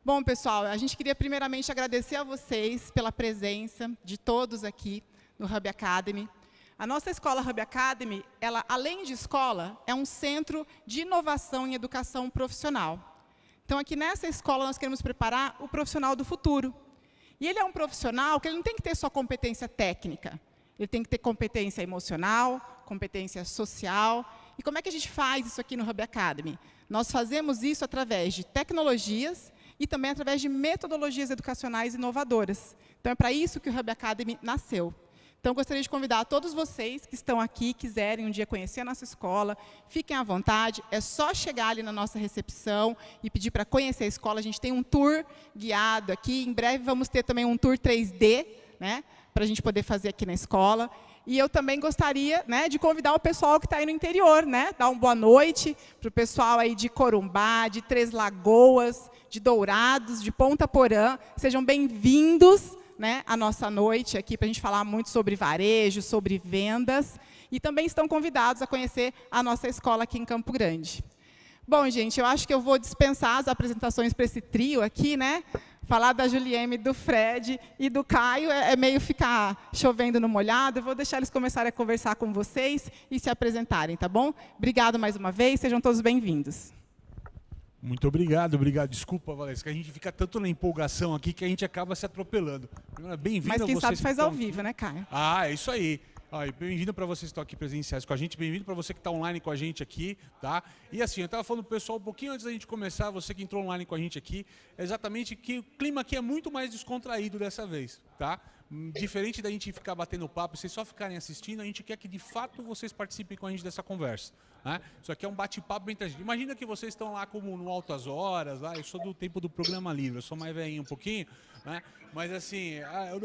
Bom, pessoal, a gente queria primeiramente agradecer a vocês pela presença de todos aqui no Hub Academy. A nossa escola Hub Academy, ela, além de escola, é um centro de inovação em educação profissional. Então, aqui nessa escola, nós queremos preparar o profissional do futuro. E ele é um profissional que ele não tem que ter só competência técnica. Ele tem que ter competência emocional, competência social. E como é que a gente faz isso aqui no Hub Academy? Nós fazemos isso através de tecnologias e também através de metodologias educacionais inovadoras. Então, é para isso que o Hub Academy nasceu. Então, gostaria de convidar a todos vocês que estão aqui, quiserem um dia conhecer a nossa escola, fiquem à vontade, é só chegar ali na nossa recepção e pedir para conhecer a escola. A gente tem um tour guiado aqui, em breve vamos ter também um tour 3D, né, para a gente poder fazer aqui na escola. E eu também gostaria, né, de convidar o pessoal que está aí no interior, né, dar uma boa noite para o pessoal aí de Corumbá, de Três Lagoas, de Dourados, de Ponta Porã. Sejam bem-vindos, né, a nossa noite aqui para a gente falar muito sobre varejo, sobre vendas, e também estão convidados a conhecer a nossa escola aqui em Campo Grande. Bom, gente, eu acho que eu vou dispensar as apresentações para esse trio aqui, né? Falar da Juliene, do Fred e do Caio é meio ficar chovendo no molhado. Eu vou deixar eles começarem a conversar com vocês e se apresentarem, tá bom? Obrigado mais uma vez, sejam todos bem-vindos. Muito obrigado, obrigado. Desculpa, Valesca, a gente fica tanto na empolgação aqui que a gente acaba se atropelando. Bem-vindo a vocês. Mas quem sabe faz ao vivo, né, Caio? Ah, é isso aí. Bem-vindo para vocês que estão aqui presenciais com a gente, bem-vindo para você que está online com a gente aqui, tá? E assim, eu estava falando pro pessoal um pouquinho antes da gente começar, você que entrou online com a gente aqui, exatamente que o clima aqui é muito mais descontraído dessa vez, tá? Diferente da gente ficar batendo papo, vocês só ficarem assistindo, a gente quer que de fato vocês participem com a gente dessa conversa, né? Isso aqui é um bate-papo entre a gente. Imagina que vocês estão lá como no Altas Horas, lá, eu sou do tempo do programa livre, eu sou mais velhinho um pouquinho, né? Mas assim,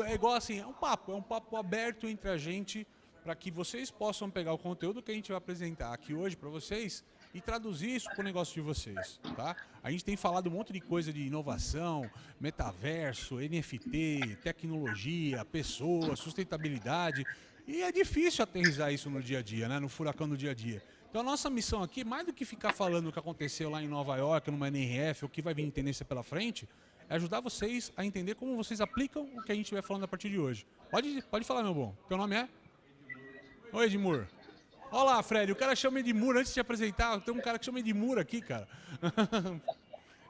é igual assim, é um papo aberto entre a gente para que vocês possam pegar o conteúdo que a gente vai apresentar aqui hoje para vocês e traduzir isso para o negócio de vocês, tá? A gente tem falado um monte de coisa de inovação, metaverso, NFT, tecnologia, pessoas, sustentabilidade, e é difícil aterrissar isso no dia a dia, né? No furacão do dia a dia. Então a nossa missão aqui, mais do que ficar falando o que aconteceu lá em Nova York, numa NRF, ou o que vai vir em tendência pela frente, é ajudar vocês a entender como vocês aplicam o que a gente vai falando a partir de hoje. Pode falar, meu bom. Teu nome é? Oi, Edmur. Olha lá, Fred, o cara chama Edmur antes de te apresentar. Tem um cara que chama Edmur aqui, cara.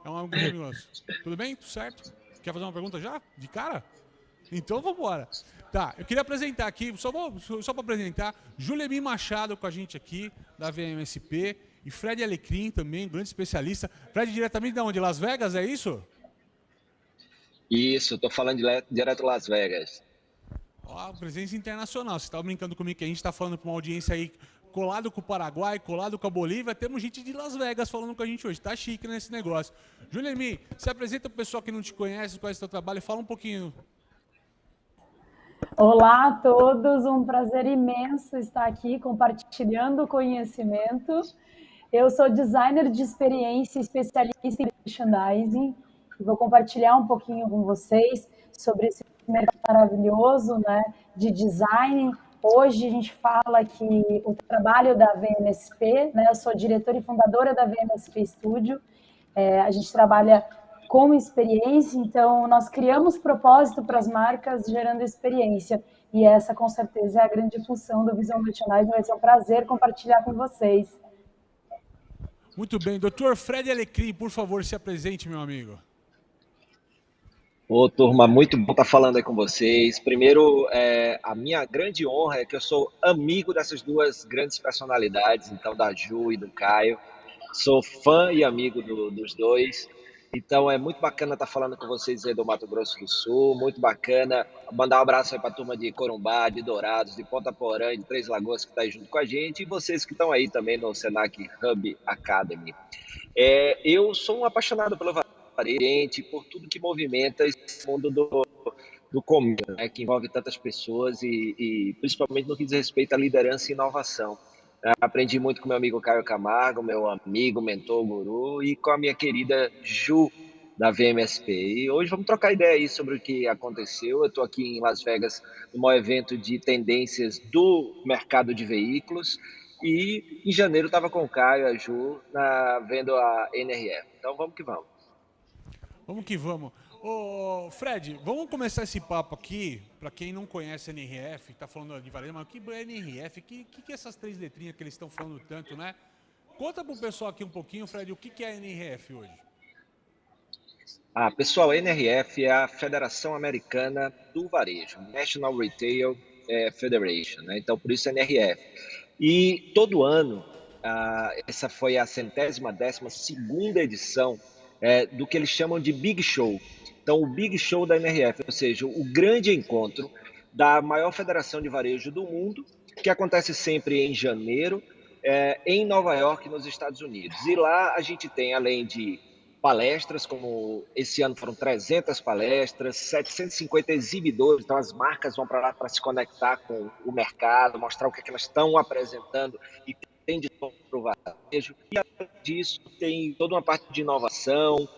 É um amigo nosso. Tudo bem? Tudo certo? Quer fazer uma pergunta já? De cara? Então vamos embora. Tá, eu queria apresentar aqui, só para apresentar, Julemir Machado com a gente aqui, da VMSP, e Fred Alecrim também, grande especialista. Fred, diretamente de onde? Las Vegas, é isso? Isso, estou falando direto de Las Vegas. Ó, presença internacional. Você estava brincando comigo que a gente está falando para uma audiência aí colado com o Paraguai, colado com a Bolívia. Temos gente de Las Vegas falando com a gente hoje. Tá chique nesse negócio. Julemir, se apresenta para o pessoal que não te conhece, conhece o seu trabalho, fala um pouquinho. Olá a todos, um prazer imenso estar aqui compartilhando conhecimento. Eu sou designer de experiência, especialista em merchandising, e vou compartilhar um pouquinho com vocês sobre esse mercado maravilhoso, né, de design. Hoje a gente fala que o trabalho da VMSP, né, eu sou diretora e fundadora da VMSP Studio, a gente trabalha com experiência, então nós criamos propósito para as marcas gerando experiência, e essa com certeza é a grande função do Visual Merchandising. Vai ser um prazer compartilhar com vocês. Muito bem, Dr. Fred Alecrim, por favor, se apresente, meu amigo. Ô, turma, muito bom estar falando aí com vocês. Primeiro, a minha grande honra é que eu sou amigo dessas duas grandes personalidades, então da Ju e do Caio. Sou fã e amigo dos dois. Então é muito bacana estar falando com vocês aí do Mato Grosso do Sul, muito bacana. Mandar um abraço aí para a turma de Corumbá, de Dourados, de Ponta Porã, de Três Lagoas que está aí junto com a gente, e vocês que estão aí também no Senac Hub Academy. Eu sou um apaixonado pelo varejo, por tudo que movimenta esse mundo do comércio, né, que envolve tantas pessoas e principalmente no que diz respeito à liderança e inovação. Aprendi muito com meu amigo Caio Camargo, meu amigo, mentor, guru, e com a minha querida Ju, da VMSP. E hoje vamos trocar ideia aí sobre o que aconteceu. Eu estou aqui em Las Vegas, no maior evento de tendências do mercado de veículos, e em janeiro estava com o Caio, a Ju, vendo a NRF. Então vamos que vamos. Vamos que vamos. Ô, Fred, vamos começar esse papo aqui, para quem não conhece a NRF, está falando de varejo, mas o que é NRF? O que é essas 3 letrinhas que eles estão falando tanto, né? Conta para o pessoal aqui um pouquinho, Fred, o que é a NRF hoje? Pessoal, a NRF é a Federação Americana do Varejo, National Retail Federation, né? Então, por isso a NRF. E todo ano, essa foi a 112ª edição do que eles chamam de Big Show. Então, o Big Show da NRF, ou seja, o grande encontro da maior federação de varejo do mundo, que acontece sempre em janeiro, em Nova York, nos Estados Unidos. E lá a gente tem, além de palestras, como esse ano foram 300 palestras, 750 exibidores, então as marcas vão para lá para se conectar com o mercado, mostrar o que elas estão apresentando e tem de novo para o varejo. E além disso, tem toda uma parte de inovação,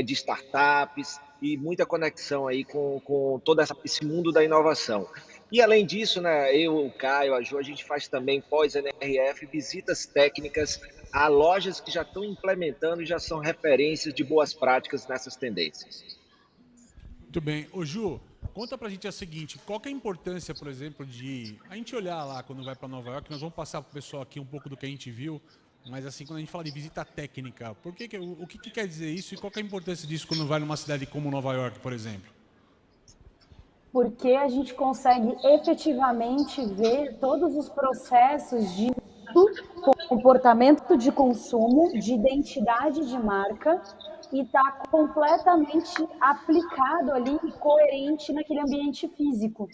de startups e muita conexão aí com todo esse mundo da inovação. E além disso, né, eu, o Caio, a Ju, a gente faz também pós-NRF visitas técnicas a lojas que já estão implementando e já são referências de boas práticas nessas tendências. Muito bem. Ô Ju, conta pra gente a seguinte, qual que é a importância, por exemplo, de a gente olhar lá quando vai para Nova York, nós vamos passar pro pessoal aqui um pouco do que a gente viu, mas assim, quando a gente fala de visita técnica, o que quer dizer isso e qual que é a importância disso quando vai numa cidade como Nova York, por exemplo? Porque a gente consegue efetivamente ver todos os processos de comportamento de consumo, de identidade de marca e está completamente aplicado ali e coerente naquele ambiente físico.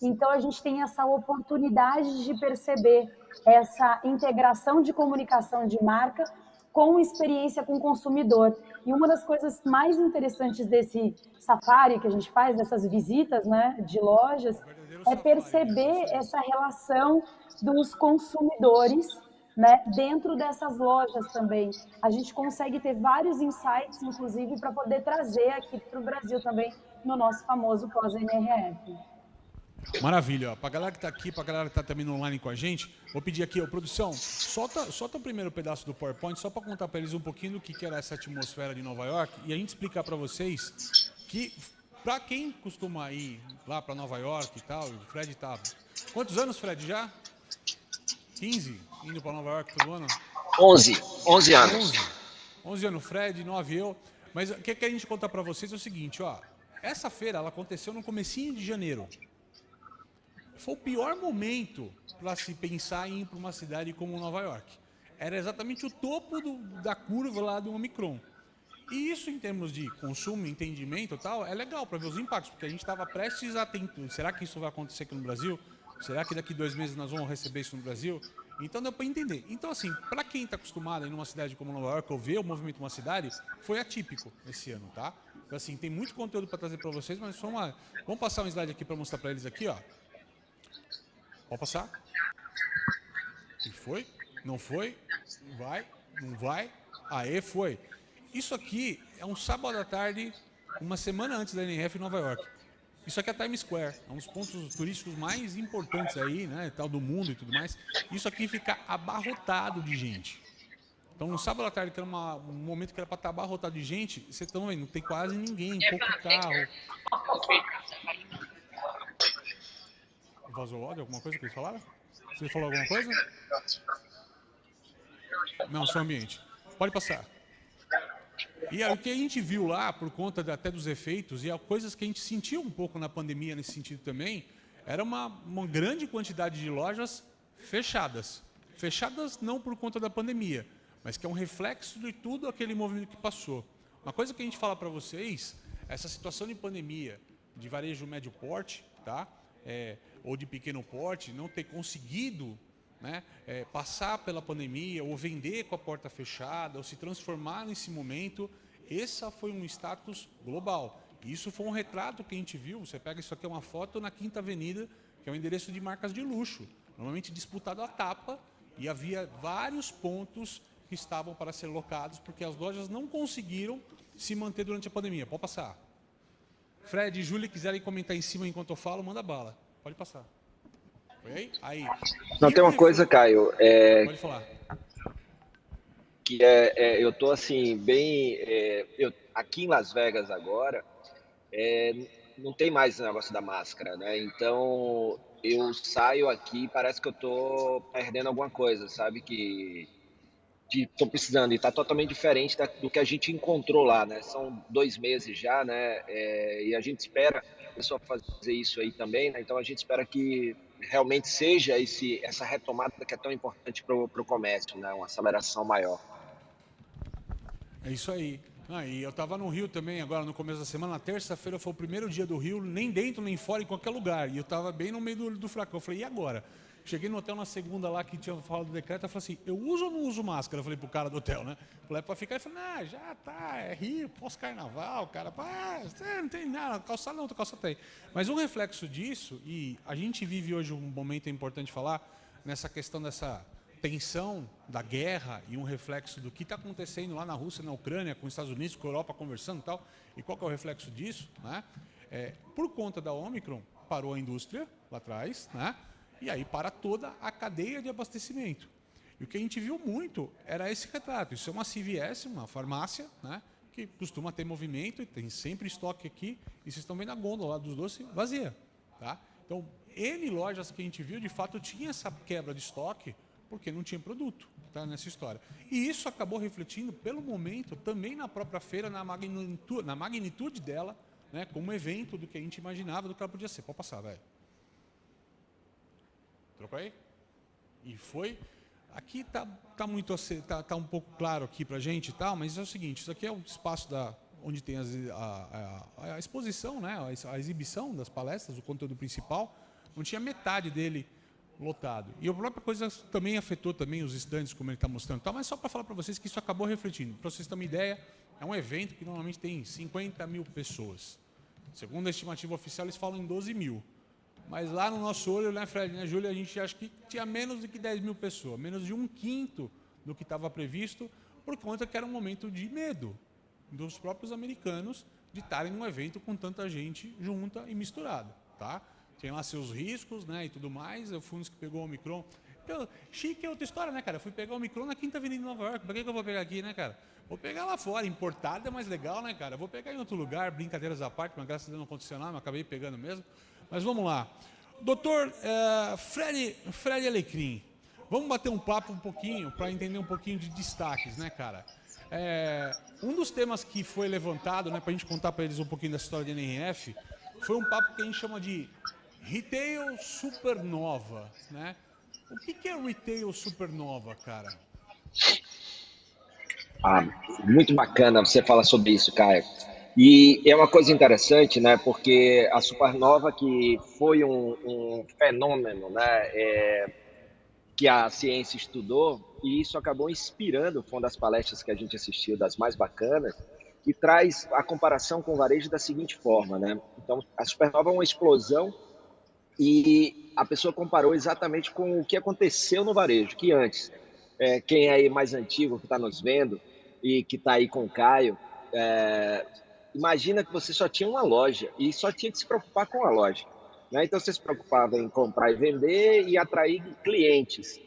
Então a gente tem essa oportunidade de perceber essa integração de comunicação de marca com experiência com o consumidor. E uma das coisas mais interessantes desse safari que a gente faz, dessas visitas, né, de lojas, é perceber essa relação dos consumidores, né, dentro dessas lojas também. A gente consegue ter vários insights, inclusive, para poder trazer aqui para o Brasil também, no nosso famoso pós-NRF. Maravilha. Para a galera que está aqui, para a galera que está também no online com a gente, vou pedir aqui, produção, solta o primeiro pedaço do PowerPoint, só para contar para eles um pouquinho do que era essa atmosfera de Nova York e a gente explicar para vocês que, para quem costuma ir lá para Nova York e tal, o Fred tá... Quantos anos, Fred, já? 15? Indo para Nova York todo ano? 11 anos. 11 anos, Fred, 9 eu. Mas o que a gente contar para vocês é o seguinte, ó. Essa feira, ela aconteceu no comecinho de janeiro. Foi o pior momento para se pensar em ir para uma cidade como Nova York. Era exatamente o topo da curva lá do Omicron. E isso, em termos de consumo, entendimento e tal, é legal para ver os impactos, porque a gente estava prestes a tentar. Será que isso vai acontecer aqui no Brasil? Será que daqui 2 meses nós vamos receber isso no Brasil? Então deu para entender. Então, assim, para quem está acostumado a ir numa cidade como Nova York ou ver o movimento de uma cidade, foi atípico esse ano, tá? Então, assim, tem muito conteúdo para trazer para vocês, mas vamos passar um slide aqui para mostrar para eles aqui, ó. Pode passar? E foi? Não foi? Vai? Não vai? Aê, foi. Isso aqui é um sábado à tarde, uma semana antes da NRF em Nova York. Isso aqui é Times Square, é um dos pontos turísticos mais importantes aí, né, tal do mundo e tudo mais. Isso aqui fica abarrotado de gente. Então, no sábado à tarde, que era um momento que era para estar abarrotado de gente, vocês estão vendo, não tem quase ninguém, pouco carro. Vazou áudio? Alguma coisa que eles falaram? Você falou alguma coisa? Não, só ambiente. Pode passar. E o que a gente viu lá, por conta até dos efeitos, e coisas que a gente sentiu um pouco na pandemia nesse sentido também, era uma grande quantidade de lojas fechadas. Fechadas não por conta da pandemia, mas que é um reflexo de tudo aquele movimento que passou. Uma coisa que a gente fala para vocês, essa situação de pandemia, de varejo médio porte, tá? Ou de pequeno porte, não ter conseguido, né, passar pela pandemia, ou vender com a porta fechada, ou se transformar nesse momento, esse foi um status global. E isso foi um retrato que a gente viu, você pega isso aqui, é uma foto na Quinta Avenida, que é um endereço de marcas de luxo, normalmente disputado a tapa, e havia vários pontos que estavam para ser locados, porque as lojas não conseguiram se manter durante a pandemia. Pode passar. Fred e Júlia, quiserem comentar em cima enquanto eu falo, manda bala. Pode passar. Foi aí? Aí. Não, tem uma coisa, Caio. Pode falar. eu estou assim, bem... aqui em Las Vegas agora, não tem mais o negócio da máscara, né? Então, eu saio aqui e parece que eu estou perdendo alguma coisa, sabe? Que estou precisando, e está totalmente diferente do que a gente encontrou lá, né? São 2 meses já, né? E a gente espera a pessoa fazer isso aí também, né? Então a gente espera que realmente seja essa retomada que é tão importante para o comércio, né? Uma aceleração maior. É isso aí. E eu estava no Rio também, agora no começo da semana, na terça-feira foi o primeiro dia do Rio, nem dentro nem fora, em qualquer lugar. E eu estava bem no meio do furacão. Eu falei, e agora? Cheguei no hotel na segunda lá, que tinha falado do decreto, eu falei assim, eu uso ou não uso máscara? Eu falei pro cara do hotel, né? Falei, é pra ficar. Ele falou, já tá, é Rio, pós-carnaval, cara, não tem nada, calçado não, calçado tem. Mas um reflexo disso, e a gente vive hoje um momento importante falar, nessa questão dessa tensão da guerra e um reflexo do que está acontecendo lá na Rússia, na Ucrânia, com os Estados Unidos, com a Europa conversando e tal. E qual que é o reflexo disso? Né? Por conta da Omicron, parou a indústria lá atrás, né? E aí para toda a cadeia de abastecimento. E o que a gente viu muito era esse retrato. Isso é uma CVS, uma farmácia, né? Que costuma ter movimento e tem sempre estoque aqui. E vocês estão vendo a gôndola lá dos doces vazia. Tá? Então, N lojas que a gente viu, de fato, tinha essa quebra de estoque porque não tinha produto, tá, nessa história. E isso acabou refletindo, pelo momento, também na própria feira, na magnitude dela, né, como evento do que a gente imaginava do que ela podia ser. Pode passar, velho. Trocou aí? E foi... Aqui tá um pouco claro aqui pra gente e tal, mas é o seguinte, isso aqui é o espaço onde tem a exposição, né, a exibição das palestras, o conteúdo principal, onde tinha metade dele lotado. E a própria coisa também afetou também os estandes, como ele está mostrando e tal, mas só para falar para vocês que isso acabou refletindo. Para vocês terem uma ideia, é um evento que normalmente tem 50 mil pessoas. Segundo a estimativa oficial, eles falam em 12 mil. Mas lá no nosso olho, né, Fred, né, Júlia, a gente acha que tinha menos do que 10 mil pessoas, menos de 1/5 do que estava previsto, por conta que era um momento de medo dos próprios americanos de estarem num evento com tanta gente junta e misturada, tá? Tem lá seus riscos, né, e tudo mais. Eu fui um dos que pegou o Omicron. Chique é outra história, né, cara? Eu fui pegar o Omicron na Quinta Avenida de Nova York. Por que eu vou pegar aqui, né, cara? Vou pegar lá fora, importado é mais legal, né, cara? Vou pegar em outro lugar, brincadeiras à parte, mas graças a Deus não aconteceu nada, mas acabei pegando mesmo. Mas vamos lá. Doutor Fred Alecrim, vamos bater um papo um pouquinho, para entender um pouquinho de destaques, né, cara? Um dos temas que foi levantado, né, para a gente contar para eles um pouquinho dessa história de NRF, foi um papo que a gente chama de Retail Supernova, né? O que é Retail Supernova, cara? Muito bacana você falar sobre isso, Caio. E é uma coisa interessante, né? Porque a supernova, que foi um fenômeno, né? Que a ciência estudou, e isso acabou inspirando, foi uma das palestras que a gente assistiu, das mais bacanas, e traz a comparação com o varejo da seguinte forma, né? Então, a supernova é uma explosão e a pessoa comparou exatamente com o que aconteceu no varejo, que antes, quem é aí mais antigo, que está nos vendo, e que está aí com o Caio, imagina que você só tinha uma loja e só tinha que se preocupar com a loja, né? Então você se preocupava em comprar e vender e atrair clientes.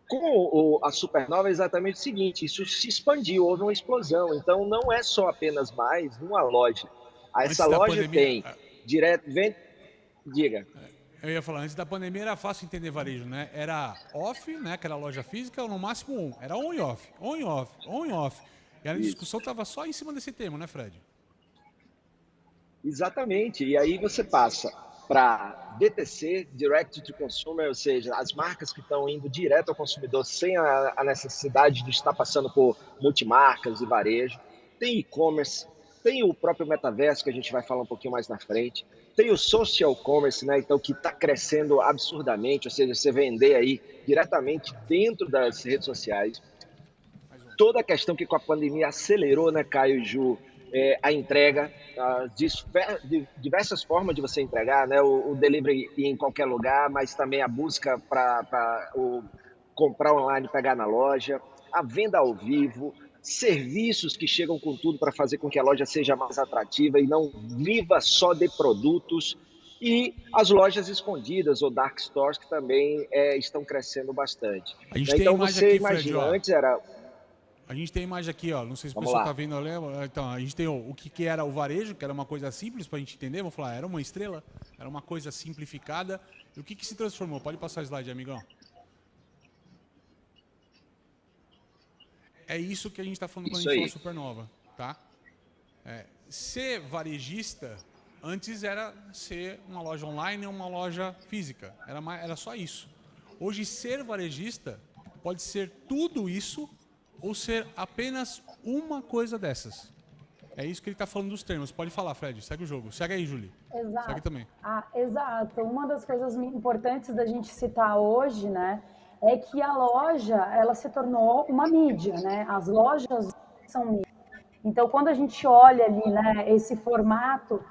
Com a Supernova é exatamente o seguinte, isso se expandiu, houve uma explosão, então não é só apenas mais uma loja. Essa loja tem direto, vem, diga. Eu ia falar, antes da pandemia era fácil entender varejo, né? Era off, né? Aquela loja física, ou no máximo on. Era on e off, on e off, on e off. E a discussão estava só em cima desse tema, né, Fred? Exatamente. E aí você passa para DTC, Direct to Consumer, ou seja, as marcas que estão indo direto ao consumidor sem a necessidade de estar passando por multimarcas e varejo. Tem e-commerce, tem o próprio metaverso, que a gente vai falar um pouquinho mais na frente. Tem o social commerce, né? Então, que está crescendo absurdamente, ou seja, você vender aí diretamente dentro das redes sociais. Toda a questão que com a pandemia acelerou, né, Caio e Ju, a entrega, diversas formas de você entregar, né? O delivery em qualquer lugar, mas também a busca para comprar online, pegar na loja, a venda ao vivo, serviços que chegam com tudo para fazer com que a loja seja mais atrativa e não viva só de produtos, e as lojas escondidas ou dark stores que também estão crescendo bastante. A gente tem então a imagem você aqui, imagina, Fred, antes era... A gente tem a imagem aqui, ó. Não sei se o Vamos pessoal lá. está vendo. Então, a gente tem o que era o varejo, que era uma coisa simples para a gente entender. Vamos falar, era uma estrela, era uma coisa simplificada. E o que se transformou? Pode passar o slide, amigão. É isso que a gente está falando quando a gente fala supernova, tá? Ser varejista antes era ser uma loja online ou uma loja física. Era só isso. Hoje, ser varejista pode ser tudo isso ou ser apenas uma coisa dessas. É isso que ele está falando dos termos. Pode falar, Fred. Segue o jogo. Segue aí, Julie. Exato. Segue também. Exato. Uma das coisas importantes da gente citar hoje, né, é que a loja, ela se tornou uma mídia, né? As lojas são mídia. Então, quando a gente olha ali, né, esse formato,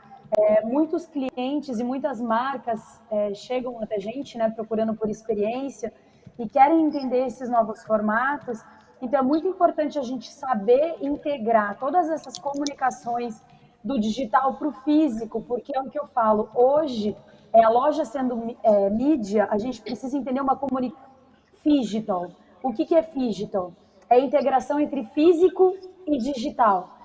muitos clientes e muitas marcas chegam até a gente, né, procurando por experiência e querem entender esses novos formatos. Então, é muito importante a gente saber integrar todas essas comunicações do digital para o físico, porque é o que eu falo, hoje, a loja sendo mídia, a gente precisa entender uma comunicação digital. O que é digital? É a integração entre físico e digital.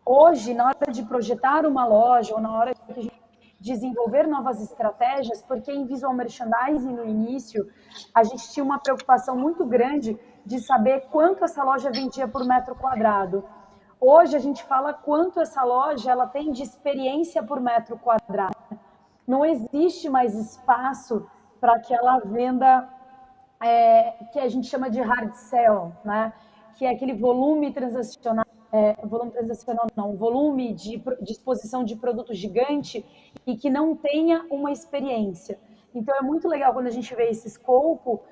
Hoje, na hora de projetar uma loja ou na hora de desenvolver novas estratégias, porque em visual merchandising no início, a gente tinha uma preocupação muito grande de saber quanto essa loja vendia por metro quadrado. Hoje a gente fala quanto essa loja ela tem de experiência por metro quadrado. Não existe mais espaço para aquela venda que a gente chama de hard sell, né? Que é aquele volume transacional, volume de exposição de produto gigante e que não tenha uma experiência. Então é muito legal quando a gente vê esse escopo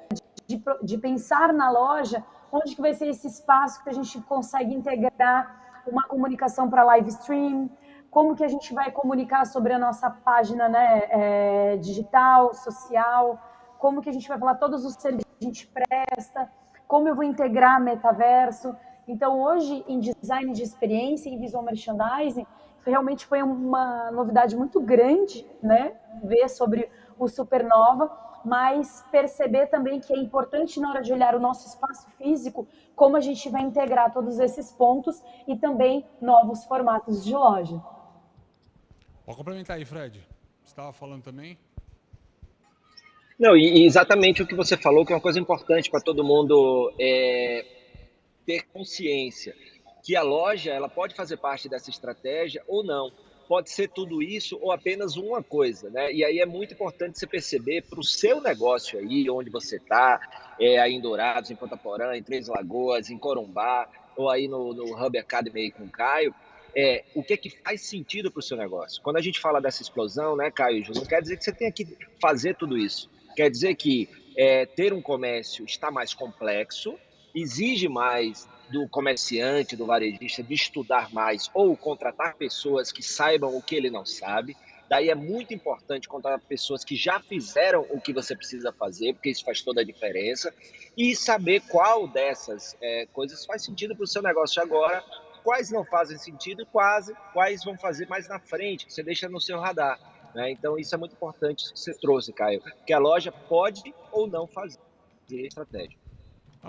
de pensar na loja, onde que vai ser esse espaço que a gente consegue integrar uma comunicação para live stream, como que a gente vai comunicar sobre a nossa página, né, digital, social, como que a gente vai falar todos os serviços que a gente presta, como eu vou integrar metaverso. Então, hoje, em design de experiência, em visual merchandising, realmente foi uma novidade muito grande, né, ver sobre o Supernova, mas perceber também que é importante, na hora de olhar o nosso espaço físico, como a gente vai integrar todos esses pontos e também novos formatos de loja. Pode complementar aí, Fred. Você estava falando também? Não, e exatamente o que você falou, que é uma coisa importante para todo mundo ter consciência, que a loja ela pode fazer parte dessa estratégia ou não. Pode ser tudo isso ou apenas uma coisa, né? E aí é muito importante você perceber para o seu negócio aí, onde você está, aí em Dourados, em Ponta Porã, em Três Lagoas, em Corumbá, ou aí no Hub Academy aí com o Caio, o que é que faz sentido para o seu negócio. Quando a gente fala dessa explosão, né, Caio, não quer dizer que você tenha que fazer tudo isso. Quer dizer que ter um comércio está mais complexo, exige mais do comerciante, do varejista, de estudar mais ou contratar pessoas que saibam o que ele não sabe. Daí é muito importante contratar pessoas que já fizeram o que você precisa fazer, porque isso faz toda a diferença, e saber qual dessas coisas faz sentido para o seu negócio agora, quais não fazem sentido, quais vão fazer mais na frente, que você deixa no seu radar. Né? Então, isso é muito importante que você trouxe, Caio, que a loja pode ou não fazer estratégia.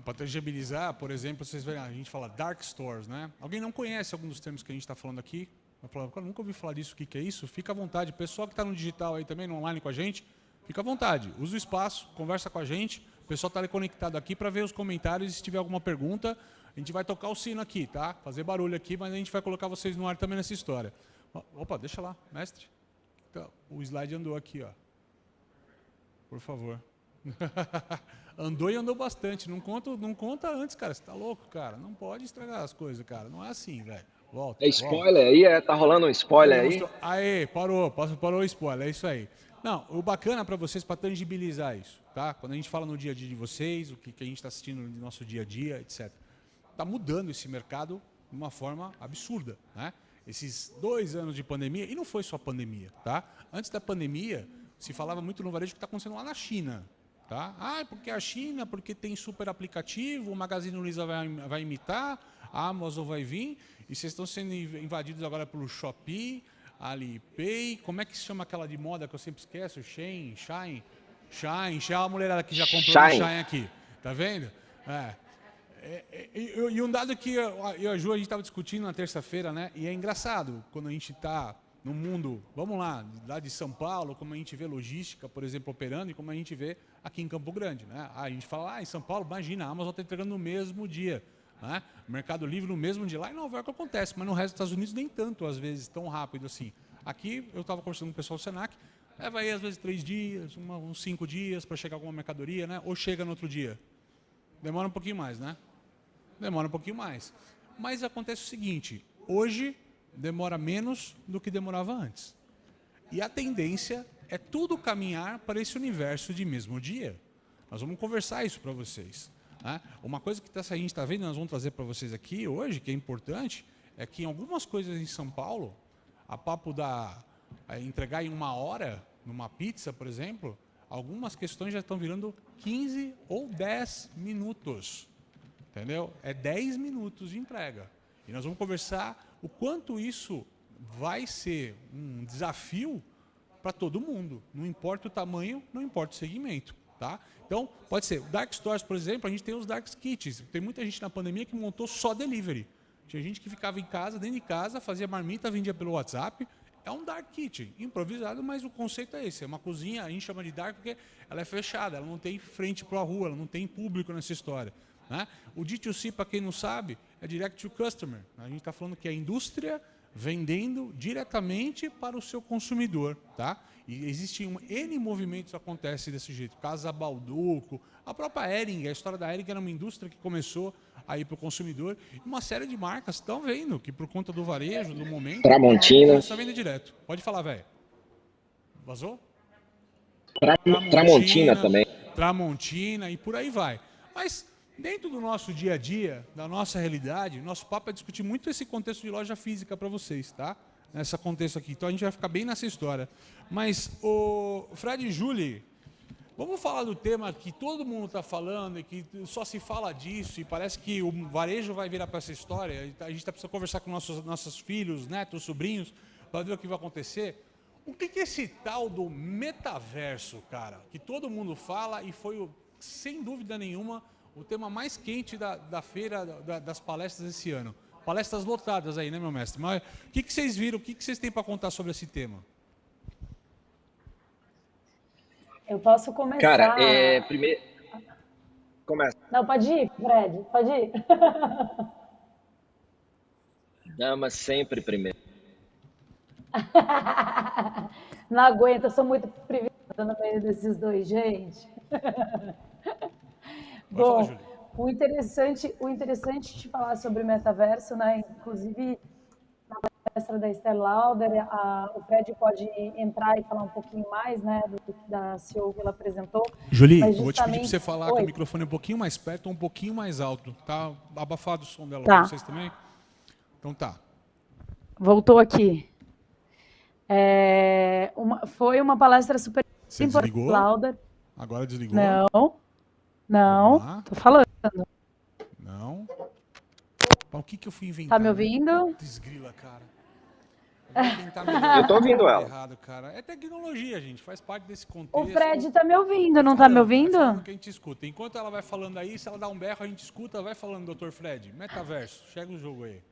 Para tangibilizar, por exemplo, vocês veem, a gente fala dark stores, né? Alguém não conhece algum dos termos que a gente está falando aqui? Vai falar, nunca ouvi falar disso, o que é isso? Fica à vontade. Pessoal que está no digital aí também, no online com a gente, fica à vontade. Usa o espaço, conversa com a gente. O pessoal está conectado aqui para ver os comentários e se tiver alguma pergunta, a gente vai tocar o sino aqui, tá? Fazer barulho aqui, mas a gente vai colocar vocês no ar também nessa história. Opa, deixa lá, mestre. Então, o slide andou aqui, ó. Por favor. Andou e andou bastante. Não conta antes, cara. Você tá louco, cara? Não pode estragar as coisas, cara. Não é assim, velho. Volta. É spoiler aí? Tá rolando um spoiler aí? Aê, parou o spoiler. É isso aí. Não, o bacana para vocês, para tangibilizar isso, tá? Quando a gente fala no dia a dia de vocês, o que a gente está assistindo no nosso dia a dia, etc. Tá mudando esse mercado de uma forma absurda, né? Esses 2 anos de pandemia, e não foi só pandemia, tá? Antes da pandemia, se falava muito no varejo que está acontecendo lá na China. Tá? Porque a China, porque tem super aplicativo, o Magazine Luiza vai imitar, a Amazon vai vir, e vocês estão sendo invadidos agora pelo Shopee, Alipay, como é que se chama aquela de moda que eu sempre esqueço? Shine, a mulherada que já comprou o Shine aqui, tá vendo? E um dado que eu e a Ju, a gente estava discutindo na terça-feira, né? E é engraçado, quando a gente está no mundo, vamos lá de São Paulo, como a gente vê logística, por exemplo, operando, e como a gente vê aqui em Campo Grande, né? A gente fala, em São Paulo, imagina, a Amazon está entregando no mesmo dia, né? O Mercado Livre no mesmo dia. Lá em Nova York acontece, mas no resto dos Estados Unidos nem tanto, às vezes, tão rápido assim. Aqui, eu estava conversando com o pessoal do Senac, leva aí, às vezes, 3 dias, uns 5 dias para chegar alguma mercadoria, né? Ou chega no outro dia. Demora um pouquinho mais, né? Demora um pouquinho mais. Mas acontece o seguinte, hoje demora menos do que demorava antes. E a tendência é tudo caminhar para esse universo de mesmo dia. Nós vamos conversar isso para vocês. Né? Uma coisa que a gente está vendo, nós vamos trazer para vocês aqui hoje, que é importante, é que em algumas coisas em São Paulo, a papo da entregar em 1 hora, numa pizza, por exemplo, algumas questões já estão virando 15 ou 10 minutos. Entendeu? É 10 minutos de entrega. E nós vamos conversar o quanto isso vai ser um desafio para todo mundo. Não importa o tamanho, não importa o segmento. Tá? Então, pode ser. Dark Stores, por exemplo, a gente tem os Dark Kits. Tem muita gente na pandemia que montou só delivery. Tinha gente que ficava em casa, dentro de casa, fazia marmita, vendia pelo WhatsApp. É um Dark Kitchen, improvisado, mas o conceito é esse. É uma cozinha, a gente chama de Dark porque ela é fechada, ela não tem frente para a rua, ela não tem público nessa história. Né? O D2C, para quem não sabe, é Direct to Customer. A gente está falando que é a indústria vendendo diretamente para o seu consumidor. Tá? E existem N movimentos que acontecem desse jeito. Casa Balduco, a própria Hering, a história da Hering era uma indústria que começou a ir para o consumidor. E uma série de marcas estão vendo que por conta do varejo, do momento, Tramontina. está vendo direto. Pode falar, velho. Vazou? Tramontina também. Tramontina e por aí vai. Mas dentro do nosso dia a dia, da nossa realidade, nosso papo é discutir muito esse contexto de loja física para vocês, tá? Nesse contexto aqui. Então a gente vai ficar bem nessa história. Mas, o Fred e Julie, vamos falar do tema que todo mundo está falando e que só se fala disso e parece que o varejo vai virar para essa história. A gente precisa conversar com nossos filhos, netos, sobrinhos, para ver o que vai acontecer. O que é esse tal do metaverso, cara? Que todo mundo fala e foi, sem dúvida nenhuma, o tema mais quente da feira, das palestras esse ano. Palestras lotadas aí, né, meu mestre? Mas o que vocês viram, o que vocês têm para contar sobre esse tema? Eu posso começar... Cara, primeiro... Começa. Não, pode ir, Fred, pode ir. Dama sempre primeiro. Não aguento, eu sou muito privilegiada no meio desses dois, gente. Bom, o interessante de falar sobre o metaverso, né? Inclusive, na palestra da Esther Lauder, o Fred pode entrar e falar um pouquinho mais, né, da CEO que ela apresentou. Julie, mas eu vou te pedir para você falar com o microfone um pouquinho mais perto ou um pouquinho mais alto. Tá abafado o som dela para vocês também? Então tá. Voltou aqui. Foi uma palestra super Você desligou? Lauder. Agora desligou? Não, tô falando. Não. O que eu fui inventar? Tá me ouvindo? Desgrila, cara. Eu tô ouvindo ela. Errado, cara. É tecnologia, gente. Faz parte desse contexto. O Fred tá me ouvindo, não tá me ouvindo? Vai falando que a gente escuta. Enquanto ela vai falando aí, se ela dá um berro, a gente escuta. Vai falando, Dr. Fred. Metaverso. Chega o jogo aí.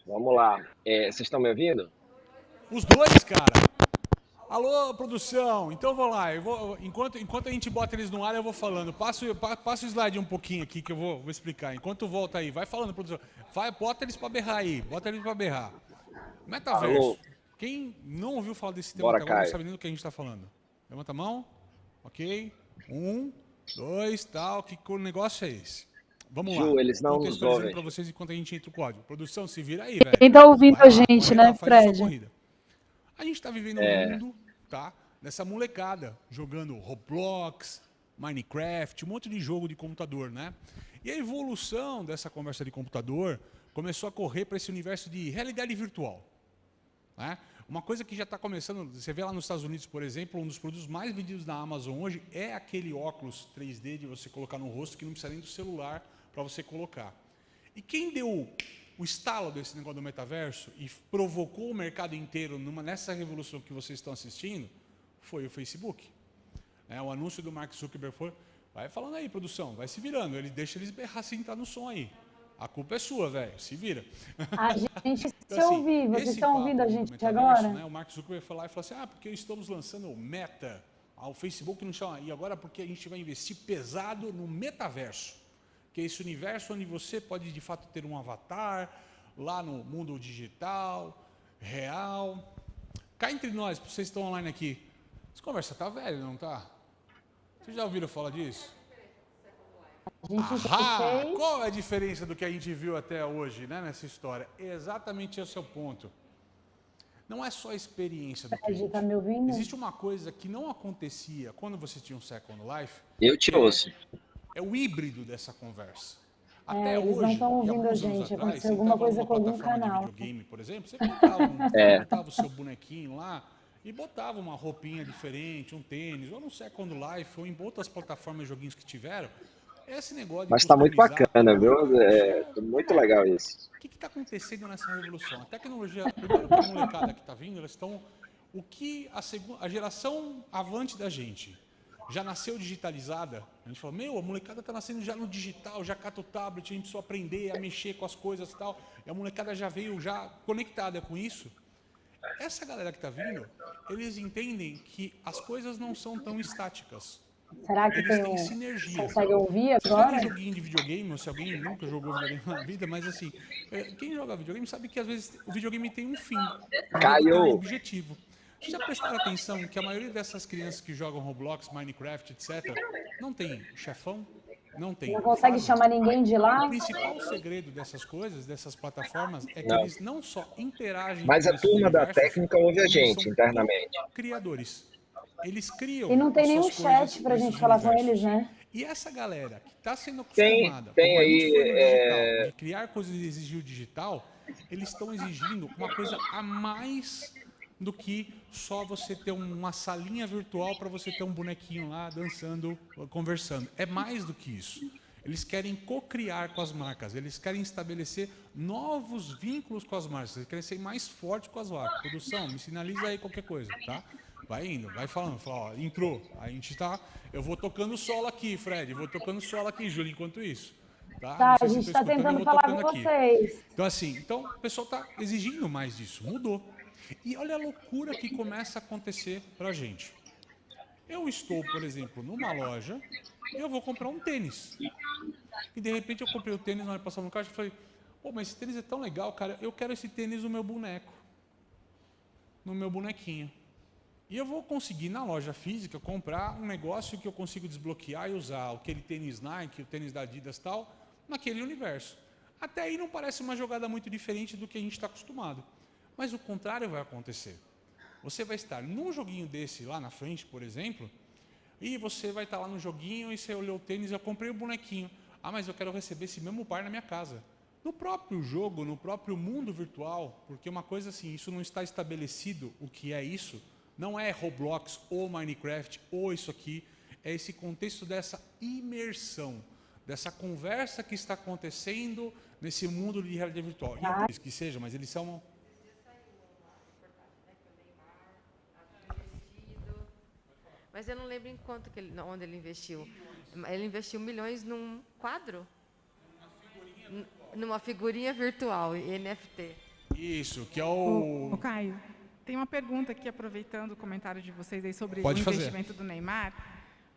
Vamos lá. Vocês estão me ouvindo? Os dois, cara. Alô, produção. Então vou lá. Enquanto a gente bota eles no ar, eu vou falando. Passa o slide um pouquinho aqui que eu vou explicar. Enquanto volta aí, vai falando, produção. Bota eles para berrar aí. Bota eles para berrar. Metaverso. Alô. Quem não ouviu falar desse tema até agora não sabe nem do que a gente está falando. Levanta a mão. Ok. 1, 2, tal. Que negócio é esse? Vamos lá. Ju, eles não nos ouvem. Para vocês enquanto a gente entra o código. Produção, se vira aí, velho. Quem tá ouvindo a gente, né, Fred? A gente está vivendo um mundo, tá? Dessa molecada, jogando Roblox, Minecraft, um monte de jogo de computador, né? E a evolução dessa conversa de computador começou a correr para esse universo de realidade virtual. Né? Uma coisa que já está começando, você vê lá nos Estados Unidos, por exemplo, um dos produtos mais vendidos na Amazon hoje é aquele óculos 3D de você colocar no rosto que não precisa nem do celular para você colocar. E quem deu o estalo desse negócio do metaverso e provocou o mercado inteiro nessa revolução que vocês estão assistindo foi o Facebook. O anúncio do Mark Zuckerberg foi Vai falando aí, produção, vai se virando. Ele deixa eles berrar sem entrar no som aí. A culpa é sua, velho, se vira. A gente Então, se assim, ouvir, vocês esse estão papo ouvindo a do gente metaverso, agora? né, o Mark Zuckerberg foi lá e falou assim, porque estamos lançando o Meta, o Facebook não chama, e agora porque a gente vai investir pesado no metaverso, que é esse universo onde você pode de fato ter um avatar, lá no mundo digital, real. Cá entre nós, vocês estão online aqui, essa conversa tá velha, não tá? Vocês já ouviram falar disso? Qual é a diferença do que a gente viu até hoje, né, nessa história? Exatamente esse é o ponto. Não é só a experiência do cliente. Tá me ouvindo? Existe uma coisa que não acontecia quando você tinha um Second Life. Eu te ouço. É o híbrido dessa conversa. Até eles hoje, não estão ouvindo a alguns gente, anos atrás, aconteceu você alguma entrava coisa numa com algum plataforma canal. de videogame, por exemplo, você botava o seu bonequinho lá e botava uma roupinha diferente, um tênis, ou no Second Life, ou em outras plataformas de joguinhos que tiveram. Esse negócio de Mas tá muito customizar, bacana, viu? Muito legal isso. o que está acontecendo nessa revolução? A tecnologia, primeiro que a molecada que está vindo, elas estão... O que a geração avante da gente já nasceu digitalizada, a gente fala, a molecada está nascendo já no digital, já cata o tablet, a gente precisa aprender a mexer com as coisas e tal, e a molecada já veio já conectada com isso. Essa galera que está vindo, eles entendem que as coisas não são tão estáticas. Será que Eles têm sinergia. consegue ouvir Você agora? joga um joguinho de videogame, ou se alguém nunca jogou videogame na vida, mas assim, quem joga videogame sabe que às vezes o videogame tem um fim, tem um objetivo. Vocês já prestaram atenção que a maioria dessas crianças que jogam Roblox, Minecraft, etc., não tem chefão? Não tem. Não consegue chamar ninguém de lá? O principal segredo dessas coisas, dessas plataformas, é que eles não só interagem Mas com a esses turma da universos, técnica ouve a como gente são internamente. criadores. Eles criam. E não tem as nenhum suas coisas chat pra gente nesses falar com universos. eles, né? E essa galera que está sendo Tem acostumada, como a gente aí, foi no digital, de criar coisas e exigir o digital, eles estão exigindo uma coisa a mais do que só você ter uma salinha virtual para você ter um bonequinho lá dançando, conversando. É mais do que isso. Eles querem co-criar com as marcas, eles querem estabelecer novos vínculos com as marcas, eles querem ser mais fortes com as marcas. Produção, me sinaliza aí qualquer coisa, tá? Vai indo, vai falando, fala, ó, entrou. A gente tá, eu vou tocando solo aqui, Fred, vou tocando solo aqui, Júlio, enquanto isso. Tá, a gente está tentando falar com vocês. Então assim, o pessoal está exigindo mais disso, mudou. E olha a loucura que começa a acontecer pra gente. Eu estou, por exemplo, numa loja e eu vou comprar um tênis. E de repente eu comprei o tênis, na hora de passar no caixa, e falei, mas esse tênis é tão legal, cara, eu quero esse tênis no meu boneco. No meu bonequinho. E eu vou conseguir, na loja física, comprar um negócio que eu consigo desbloquear e usar aquele tênis Nike, o tênis da Adidas e tal, naquele universo. Até aí não parece uma jogada muito diferente do que a gente está acostumado. Mas o contrário vai acontecer. Você vai estar num joguinho desse lá na frente, por exemplo, e você vai estar lá no joguinho e você olhou o tênis, eu comprei o bonequinho. Mas eu quero receber esse mesmo par na minha casa. No próprio jogo, no próprio mundo virtual, porque uma coisa assim, isso não está estabelecido, o que é isso, não é Roblox ou Minecraft ou isso aqui, é esse contexto dessa imersão, dessa conversa que está acontecendo nesse mundo de realidade virtual. E que seja, mas eles são... Mas eu não lembro em quanto onde ele investiu. Ele investiu milhões num quadro? Numa figurinha virtual, NFT. Isso, que é o... Ô, Caio, tem uma pergunta aqui, aproveitando o comentário de vocês aí sobre Pode o fazer. investimento do Neymar.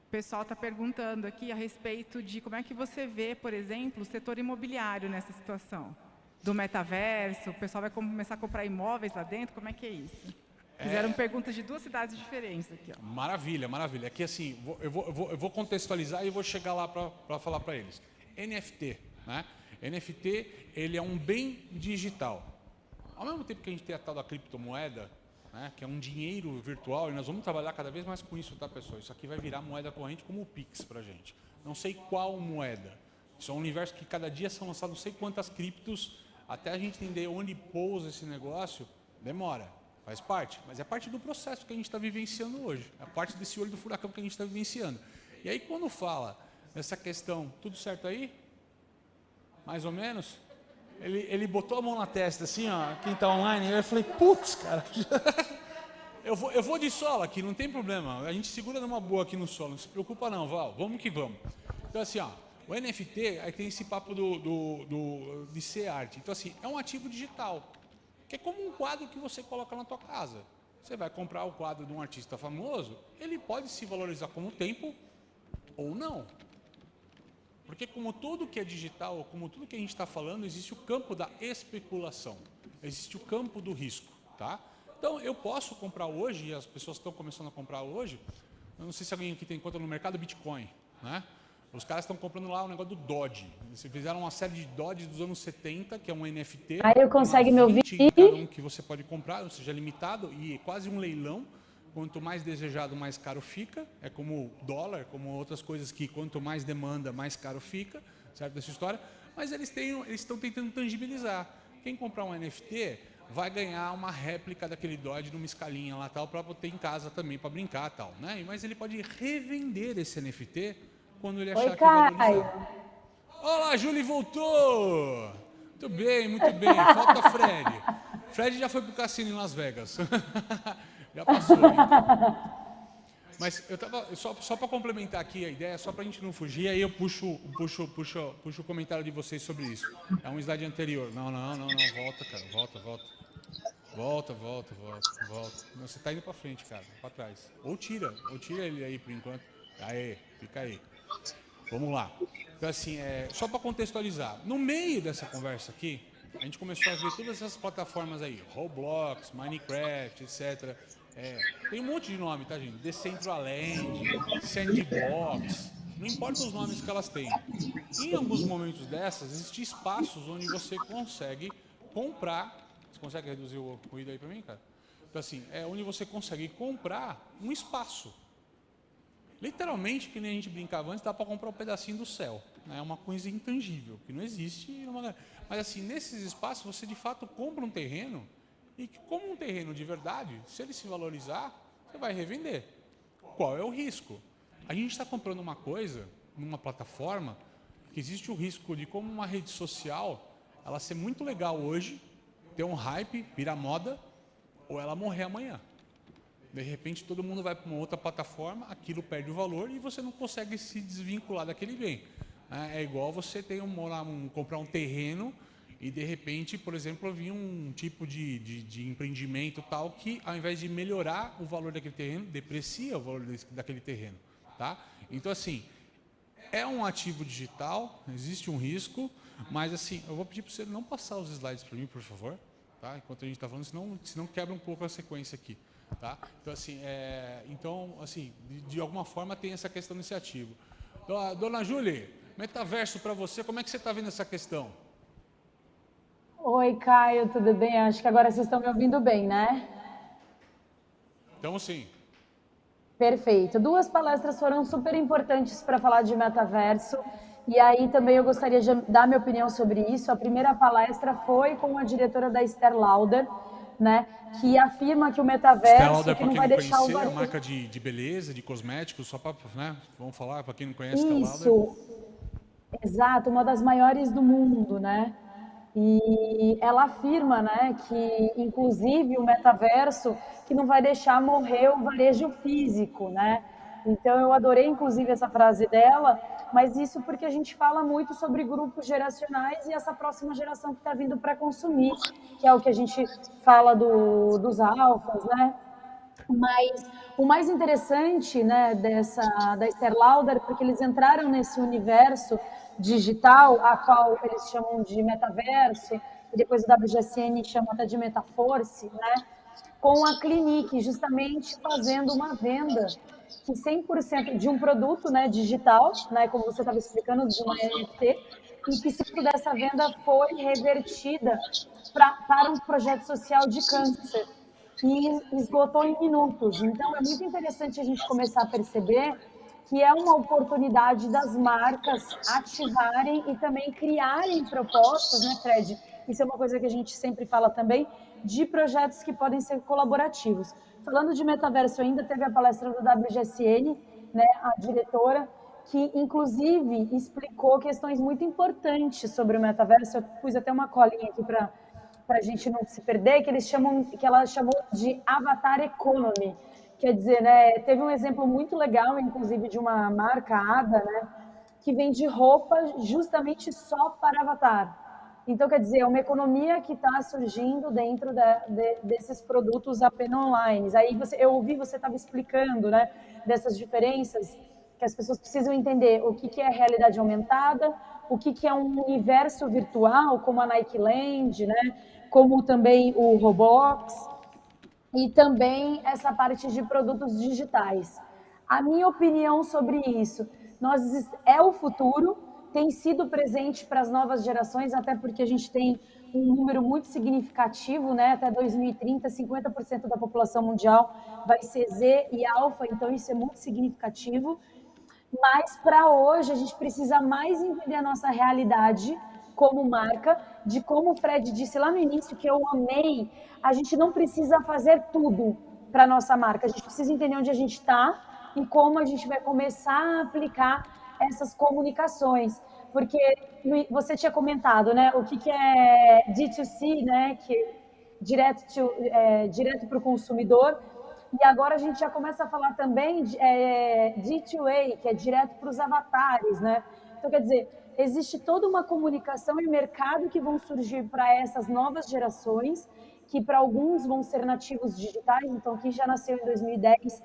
O pessoal está perguntando aqui a respeito de como é que você vê, por exemplo, o setor imobiliário nessa situação. Do metaverso, o pessoal vai começar a comprar imóveis lá dentro, como é que é isso? Fizeram perguntas de duas cidades diferentes aqui. Ó. Maravilha, maravilha. Aqui assim, eu vou contextualizar e vou chegar lá para falar para eles. NFT, né? NFT, ele é um bem digital. Ao mesmo tempo que a gente tem a tal da criptomoeda, né, que é um dinheiro virtual, e nós vamos trabalhar cada vez mais com isso, tá, pessoal? Isso aqui vai virar moeda corrente como o Pix para a gente. Não sei qual moeda. Isso é um universo que cada dia são lançados não sei quantas criptos, até a gente entender onde pousa esse negócio, demora. Faz parte, mas é parte do processo que a gente está vivenciando hoje. É parte desse olho do furacão que a gente está vivenciando. E aí, quando fala nessa questão, tudo certo aí? Mais ou menos? Ele botou a mão na testa, assim, ó, quem está online, eu falei, putz, cara. Eu vou de solo aqui, não tem problema. A gente segura numa boa aqui no solo, não se preocupa não, Val. Vamos que vamos. Então assim, ó, o NFT, aí tem esse papo de ser arte. Então assim, é um ativo digital, que é como um quadro que você coloca na tua casa. Você vai comprar o quadro de um artista famoso, ele pode se valorizar com o tempo ou não. Porque como tudo que é digital, como tudo que a gente está falando, existe o campo da especulação, existe o campo do risco, tá? Então eu posso comprar hoje, e as pessoas estão começando a comprar hoje, eu não sei se alguém aqui tem conta no mercado Bitcoin, né? Os caras estão comprando lá o negócio do Dodge. Eles fizeram uma série de Dodge dos anos 70, que é um NFT. Aí eu consegue me ouvir? Cada um que você pode comprar, ou seja, limitado, e é quase um leilão. Quanto mais desejado, mais caro fica. É como o dólar, como outras coisas que quanto mais demanda, mais caro fica, certo? Dessa história. Mas eles estão tentando tangibilizar. Quem comprar um NFT vai ganhar uma réplica daquele Dodge numa escalinha lá tal, para ter em casa também, para brincar tal, né? Mas ele pode revender esse NFT quando ele achar que valorizar. Olá, a Júlia voltou! Muito bem, muito bem. Falta a Fred. Fred já foi pro cassino em Las Vegas. Já passou. Então. Mas eu tava só para complementar aqui a ideia, só para a gente não fugir, aí eu puxo o comentário de vocês sobre isso. É um slide anterior. Não, volta, cara, volta. Não, você tá indo para frente, cara, para trás. Ou tira ele aí por enquanto. Aê, fica aí. Vamos lá. Então assim, só para contextualizar, no meio dessa conversa aqui, a gente começou a ver todas essas plataformas aí, Roblox, Minecraft, etc. Tem um monte de nome, tá, gente? Decentraland, Sandbox, não importa os nomes que elas têm. Em alguns momentos dessas, existem espaços onde você consegue comprar. Você consegue reduzir o ruído aí para mim, cara? Então assim, onde você consegue comprar um espaço. Literalmente, que nem a gente brincava antes, dá para comprar um pedacinho do céu. É uma coisa intangível, que não existe. Mas assim, nesses espaços, você de fato compra um terreno, e que, como um terreno de verdade, se ele se valorizar, você vai revender. Qual é o risco? A gente está comprando uma coisa, numa plataforma, que existe o risco de, como uma rede social, ela ser muito legal hoje, ter um hype, virar moda, ou ela morrer amanhã. De repente, todo mundo vai para uma outra plataforma, aquilo perde o valor e você não consegue se desvincular daquele bem. É igual você comprar um terreno e, de repente, por exemplo, vir um tipo de empreendimento tal que, ao invés de melhorar o valor daquele terreno, deprecia o valor daquele terreno. Tá? Então, assim, é um ativo digital, existe um risco, mas, assim, eu vou pedir para você não passar os slides para mim, por favor, tá? Enquanto a gente está falando, senão quebra um pouco a sequência aqui. Tá? Então, assim, de alguma forma tem essa questão desse ativo. Dona Júlia, metaverso para você, como é que você está vendo essa questão? Oi, Caio, tudo bem? Acho que agora vocês estão me ouvindo bem, né? Então, sim. Perfeito. 2 palestras foram super importantes para falar de metaverso, e aí também eu gostaria de dar minha opinião sobre isso. A primeira palestra foi com a diretora da Estée Lauder, né, que afirma que o metaverso que não vai deixar o varejo... a marca de beleza, de cosméticos, só para, né, vamos falar para quem não conhece. Isso, exato, uma das maiores do mundo, né? E ela afirma, né, que inclusive o metaverso que não vai deixar morrer o varejo físico, né? Então eu adorei inclusive essa frase dela, mas isso porque a gente fala muito sobre grupos geracionais e essa próxima geração que está vindo para consumir, que é o que a gente fala dos alfas, né? Mas o mais interessante, né, da Estée Lauder, porque eles entraram nesse universo digital, a qual eles chamam de metaverso, e depois o WGSN chama até de metaforce, né, com a Clinique, justamente fazendo uma venda que 100% de um produto, né, digital, né, como você estava explicando, de uma NFT, e que 100% dessa venda foi revertida para um projeto social de câncer e esgotou em minutos. Então, é muito interessante a gente começar a perceber que é uma oportunidade das marcas ativarem e também criarem propostas, né, Fred? Isso é uma coisa que a gente sempre fala também, de projetos que podem ser colaborativos. Falando de metaverso ainda, teve a palestra do WGSN, né, a diretora, que inclusive explicou questões muito importantes sobre o metaverso. Eu pus até uma colinha aqui para a gente não se perder, que ela chamou de Avatar Economy. Quer dizer, né, teve um exemplo muito legal, inclusive, de uma marca, Ada, né, que vende roupa justamente só para avatar. Então, quer dizer, é uma economia que está surgindo dentro desses produtos apenas online. Aí eu ouvi, você estava explicando, né, dessas diferenças, que as pessoas precisam entender o que é realidade aumentada, o que é um universo virtual, como a Nike Land, né, como também o Roblox, e também essa parte de produtos digitais. A minha opinião sobre isso, é o futuro, tem sido presente para as novas gerações, até porque a gente tem um número muito significativo, né? Até 2030, 50% da população mundial vai ser Z e alfa, então isso é muito significativo. Mas para hoje a gente precisa mais entender a nossa realidade como marca, de como o Fred disse lá no início, que eu amei, a gente não precisa fazer tudo para a nossa marca, a gente precisa entender onde a gente está e como a gente vai começar a aplicar essas comunicações. Porque você tinha comentado, né, o que é D2C, né, que direto para o consumidor, e agora a gente já começa a falar também de D2A, que é direto para os avatares, né? Então, quer dizer, existe toda uma comunicação e mercado que vão surgir para essas novas gerações, que para alguns vão ser nativos digitais, então quem já nasceu em 2010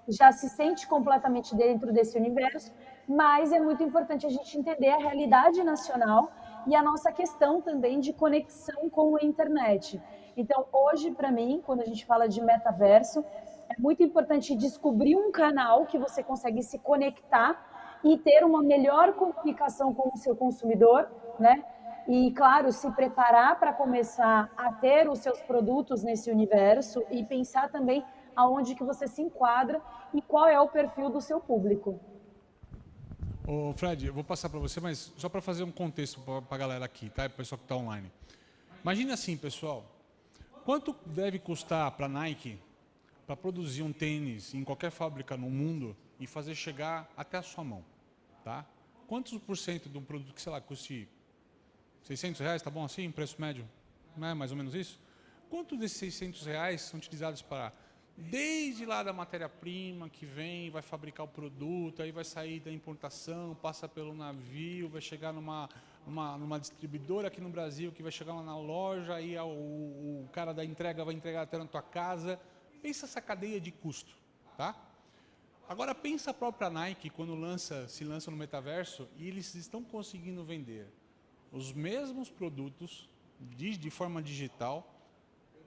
já se sente completamente dentro desse universo, mas é muito importante a gente entender a realidade nacional e a nossa questão também de conexão com a internet. Então, hoje, para mim, quando a gente fala de metaverso, é muito importante descobrir um canal que você consegue se conectar e ter uma melhor comunicação com o seu consumidor, né? E, claro, se preparar para começar a ter os seus produtos nesse universo e pensar também aonde que você se enquadra e qual é o perfil do seu público. Ô, Fred, eu vou passar para você, mas só para fazer um contexto para a galera aqui, tá? Para o pessoal que está online. Imagine assim, pessoal, quanto deve custar para a Nike para produzir um tênis em qualquer fábrica no mundo e fazer chegar até a sua mão, tá? Quantos por cento de um produto que, sei lá, custe R$600, tá bom assim, preço médio? Não é mais ou menos isso? Quanto desses R$600 são utilizados para, desde lá da matéria-prima que vem, vai fabricar o produto, aí vai sair da importação, passa pelo navio, vai chegar numa distribuidora aqui no Brasil, que vai chegar lá na loja, aí o cara da entrega vai entregar até na tua casa. Pensa essa cadeia de custo, tá? Agora pensa a própria Nike quando se lança no metaverso e eles estão conseguindo vender os mesmos produtos de forma digital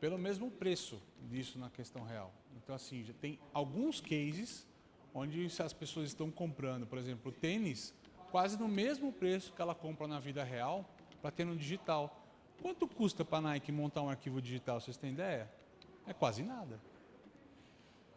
pelo mesmo preço disso na questão real. Então assim, já tem alguns cases onde as pessoas estão comprando, por exemplo, tênis, quase no mesmo preço que ela compra na vida real para ter no digital. Quanto custa para a Nike montar um arquivo digital, vocês têm ideia? É quase nada.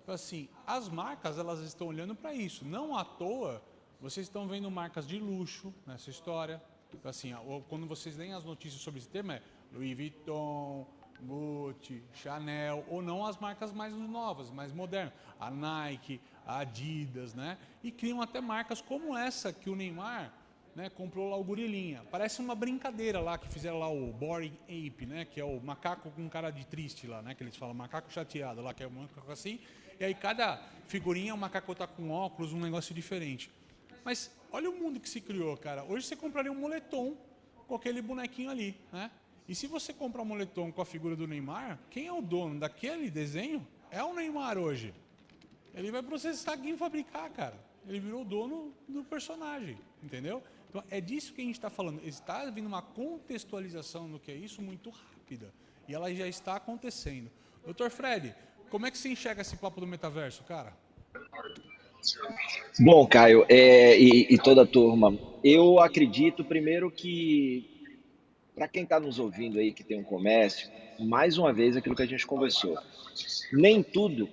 Então, assim, as marcas elas estão olhando para isso. Não à toa, vocês estão vendo marcas de luxo nessa história. Então, assim, quando vocês leem as notícias sobre esse tema, é Louis Vuitton, Gucci, Chanel, ou não as marcas mais novas, mais modernas. A Nike, a Adidas, né? E criam até marcas como essa que o Neymar, né, comprou lá o Gorilinha. Parece uma brincadeira lá que fizeram lá o Boring Ape, né, que é o macaco com cara de triste lá, né, que eles falam macaco chateado lá, que é um macaco assim. E aí cada figurinha o macaco tá com óculos, um negócio diferente. Mas olha o mundo que se criou, cara. Hoje você compraria um moletom com aquele bonequinho ali, né? E se você comprar um moletom com a figura do Neymar, quem é o dono daquele desenho é o Neymar hoje. Ele vai processar quem fabricar, cara. Ele virou o dono do personagem, entendeu? Então é disso que a gente está falando. Está vindo uma contextualização do que é isso muito rápida. E ela já está acontecendo. Dr. Fred, como é que você enxerga esse papo do metaverso, cara? Bom, Caio, e toda a turma, eu acredito primeiro que, para quem está nos ouvindo aí que tem um comércio, mais uma vez aquilo que a gente conversou, nem tudo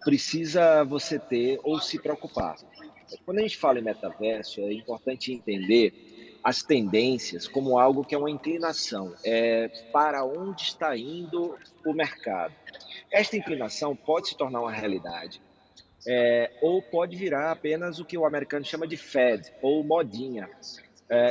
precisa você ter ou se preocupar. Quando a gente fala em metaverso, é importante entender as tendências como algo que é uma inclinação, para onde está indo o mercado. Esta inclinação pode se tornar uma realidade, ou pode virar apenas o que o americano chama de fad, ou modinha,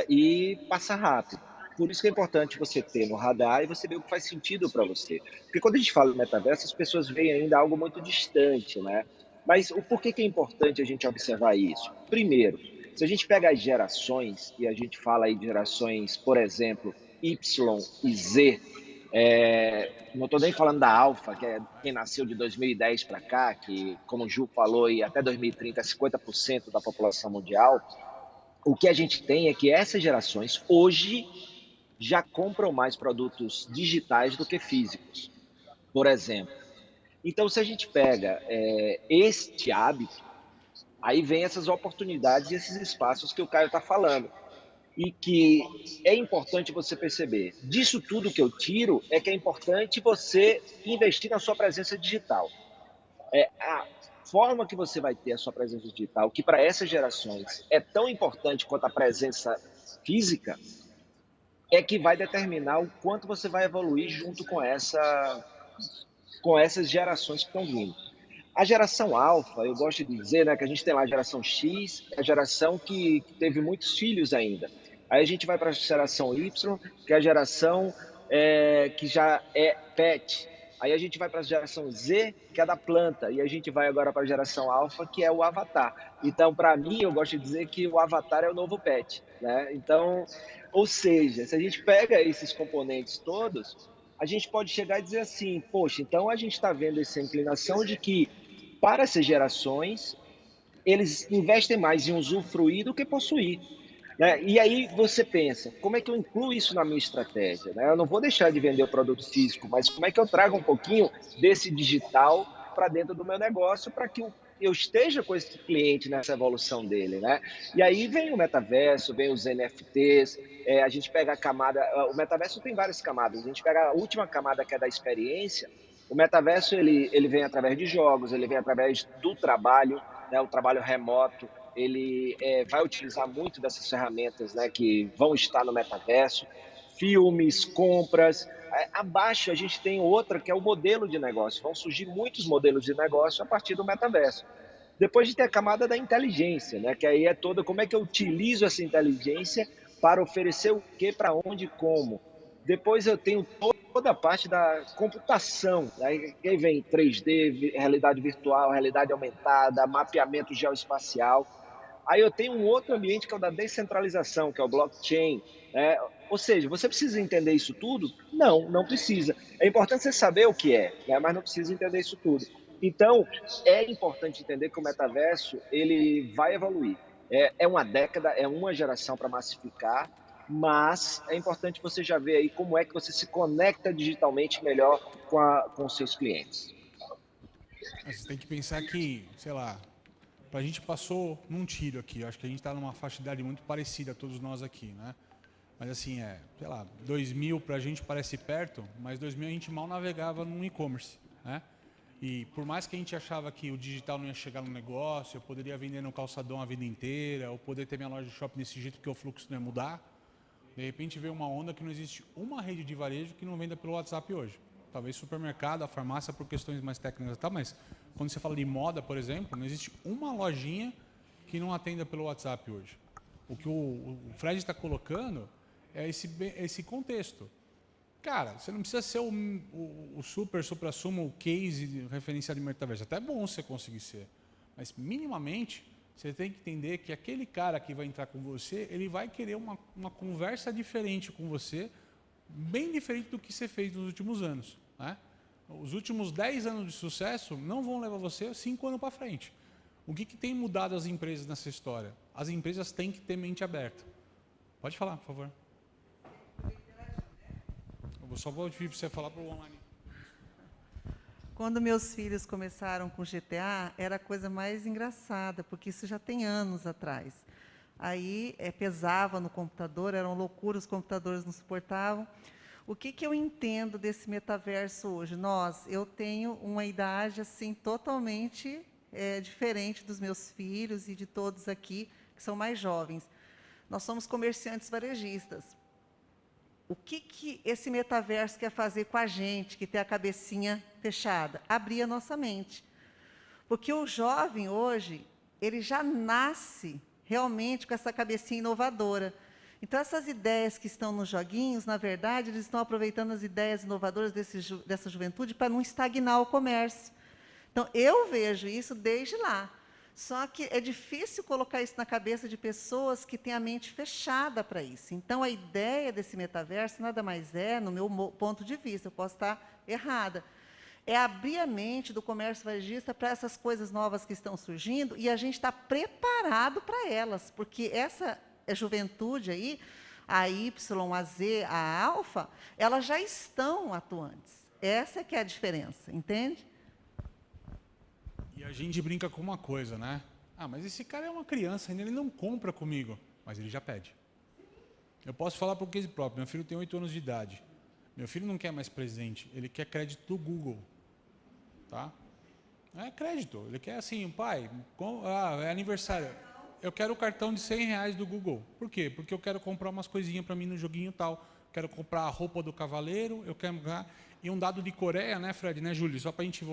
e passar rápido. Por isso que é importante você ter no radar e você ver o que faz sentido para você. Porque quando a gente fala do metaverso, as pessoas veem ainda algo muito distante, né? Mas o porquê que é importante a gente observar isso? Primeiro, se a gente pega as gerações, e a gente fala aí de gerações, por exemplo, Y e Z, não estou nem falando da Alfa, que é quem nasceu de 2010 para cá, que, como o Ju falou, e até 2030 é 50% da população mundial. O que a gente tem é que essas gerações hoje já compram mais produtos digitais do que físicos, por exemplo. Então, se a gente pega este hábito, aí vem essas oportunidades e esses espaços que o Caio está falando. E que é importante você perceber. Disso tudo que eu tiro, é que é importante você investir na sua presença digital. A forma que você vai ter a sua presença digital, que para essas gerações é tão importante quanto a presença física, é que vai determinar o quanto você vai evoluir junto com essas gerações que estão vindo. A geração alfa, eu gosto de dizer, né, que a gente tem lá a geração X, a geração que teve muitos filhos ainda. Aí a gente vai para a geração Y, que é a geração que já é pet. Aí a gente vai para a geração Z, que é da planta. E a gente vai agora para a geração alfa, que é o avatar. Então, para mim, eu gosto de dizer que o avatar é o novo pet, né? Então, ou seja, se a gente pega esses componentes todos, a gente pode chegar e dizer assim, poxa, então a gente está vendo essa inclinação de que para essas gerações, eles investem mais em usufruir do que possuir. Né? E aí você pensa, como é que eu incluo isso na minha estratégia? Né? Eu não vou deixar de vender o produto físico, mas como é que eu trago um pouquinho desse digital para dentro do meu negócio para que eu esteja com esse cliente nessa evolução dele, né? E aí vem o metaverso, vem os NFTs, a gente pega a camada, o metaverso tem várias camadas, a gente pega a última camada que é da experiência. O metaverso ele vem através de jogos, ele vem através do trabalho, né? O trabalho remoto, ele vai utilizar muito dessas ferramentas, né, que vão estar no metaverso, filmes, compras. Abaixo a gente tem outra que é o modelo de negócio. Vão surgir muitos modelos de negócio a partir do metaverso. Depois de ter a camada da inteligência, né, que aí é toda como é que eu utilizo essa inteligência para oferecer o que, para onde e como. Depois eu tenho toda a parte da computação, aí vem 3D, realidade virtual, realidade aumentada, mapeamento geoespacial. Aí eu tenho um outro ambiente que é o da descentralização, que é o blockchain. Ou seja, você precisa entender isso tudo? Não, não precisa. É importante você saber o que é, né? Mas não precisa entender isso tudo. Então, é importante entender que o metaverso ele vai evoluir. É uma década, é uma geração para massificar, mas é importante você já ver aí como é que você se conecta digitalmente melhor com os seus clientes. Mas você tem que pensar que, sei lá, a gente passou num tiro aqui. Eu acho que a gente está numa faixa de idade muito parecida, todos nós aqui, né? Mas assim, sei lá, 2000 para a gente parece perto, mas 2000 a gente mal navegava num e-commerce, né? E por mais que a gente achava que o digital não ia chegar no negócio, eu poderia vender no calçadão a vida inteira, ou poder ter minha loja de shopping desse jeito porque o fluxo não ia mudar, de repente veio uma onda que não existe uma rede de varejo que não venda pelo WhatsApp hoje. Talvez supermercado, a farmácia por questões mais técnicas e tal, mas quando você fala de moda, por exemplo, não existe uma lojinha que não atenda pelo WhatsApp hoje. O que o Fred está colocando é esse contexto. Cara, você não precisa ser o super, supra-sumo, o case referenciado de metaverso. Até é bom você conseguir ser. Mas, minimamente, você tem que entender que aquele cara que vai entrar com você, ele vai querer uma conversa diferente com você, bem diferente do que você fez nos últimos anos. Né? Os últimos 10 anos de sucesso não vão levar você 5 anos para frente. O que tem mudado as empresas nessa história? As empresas têm que ter mente aberta. Pode falar, por favor. Eu só vou pedir para você falar para o online. Quando meus filhos começaram com GTA, era a coisa mais engraçada, porque isso já tem anos atrás. Aí pesava no computador, eram loucuras, os computadores não suportavam. O que eu entendo desse metaverso hoje? Eu tenho uma idade assim totalmente diferente dos meus filhos e de todos aqui, que são mais jovens. Nós somos comerciantes varejistas. O que esse metaverso quer fazer com a gente, que tem a cabecinha fechada? Abrir a nossa mente. Porque o jovem hoje, ele já nasce realmente com essa cabecinha inovadora. Então, essas ideias que estão nos joguinhos, na verdade, eles estão aproveitando as ideias inovadoras dessa juventude para não estagnar o comércio. Então, eu vejo isso desde lá. Só que é difícil colocar isso na cabeça de pessoas que têm a mente fechada para isso. Então, a ideia desse metaverso nada mais é, no meu ponto de vista, eu posso estar errada, é abrir a mente do comércio varejista para essas coisas novas que estão surgindo e a gente está preparado para elas, porque essa juventude aí, a Y, a Z, a alfa, elas já estão atuantes. Essa é que é a diferença, entende? E a gente brinca com uma coisa, né? Ah, mas esse cara é uma criança, ainda ele não compra comigo, mas ele já pede. Eu posso falar por case próprio, meu filho tem 8 anos de idade. Meu filho não quer mais presente, ele quer crédito do Google. Tá? É crédito, ele quer assim, pai, é aniversário, eu quero o cartão de R$100 do Google. Por quê? Porque eu quero comprar umas coisinhas para mim no joguinho tal. Quero comprar a roupa do cavaleiro, eu quero... E um dado de Coreia, né, Fred, né, Júlio? Só para a gente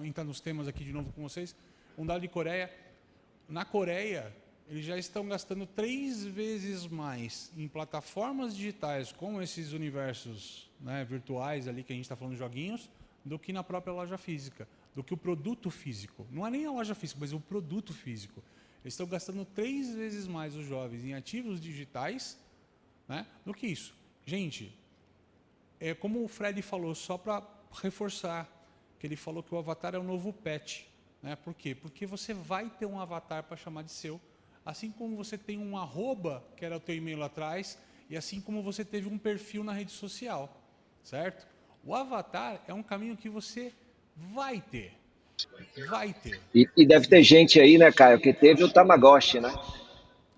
entrar nos temas aqui de novo com vocês. Um dado de Coreia. Na Coreia, eles já estão gastando 3 vezes mais em plataformas digitais, como esses universos, né, virtuais ali que a gente está falando de joguinhos, do que na própria loja física, do que o produto físico. Não é nem a loja física, mas o produto físico. Eles estão gastando 3 vezes mais os jovens em ativos digitais, né, do que isso. Gente, é como o Fred falou, só para reforçar, que ele falou que o avatar é o novo pet. Né? Por quê? Porque você vai ter um avatar para chamar de seu, assim como você tem um arroba, que era o teu e-mail lá atrás, e assim como você teve um perfil na rede social, certo? O avatar é um caminho que você vai ter. Vai ter. E deve ter gente aí, né, Caio, que teve o Tamagotchi, né?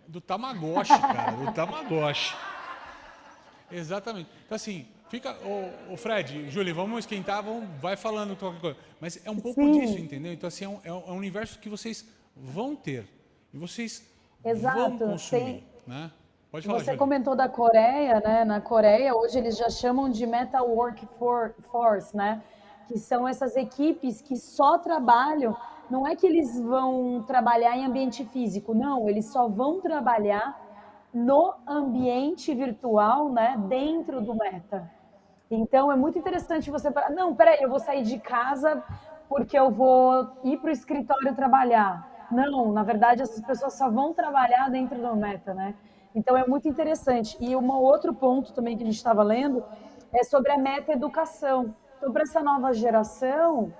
Do Tamagotchi, cara, do Tamagotchi. Exatamente. Então, assim, fica... Ô Fred, Júlia, vamos esquentar, vai falando qualquer coisa. Mas é um pouco disso, entendeu? Então, assim, é um universo que vocês vão ter. E vocês vão consumir. Né? Pode falar, Você Júlia. comentou da Coreia, né? Na Coreia, hoje eles já chamam de Meta Workforce, né? Que são essas equipes que só trabalham... Não é que eles vão trabalhar em ambiente físico, não. Eles só vão trabalhar no ambiente virtual, né, dentro do Meta. Então, é muito interessante você falar, não, peraí, eu vou sair de casa porque eu vou ir para o escritório trabalhar. Não, na verdade, essas pessoas só vão trabalhar dentro do Meta, né? Então, é muito interessante. E um outro ponto também que a gente estava lendo é sobre a meta-educação. Então, para essa nova geração,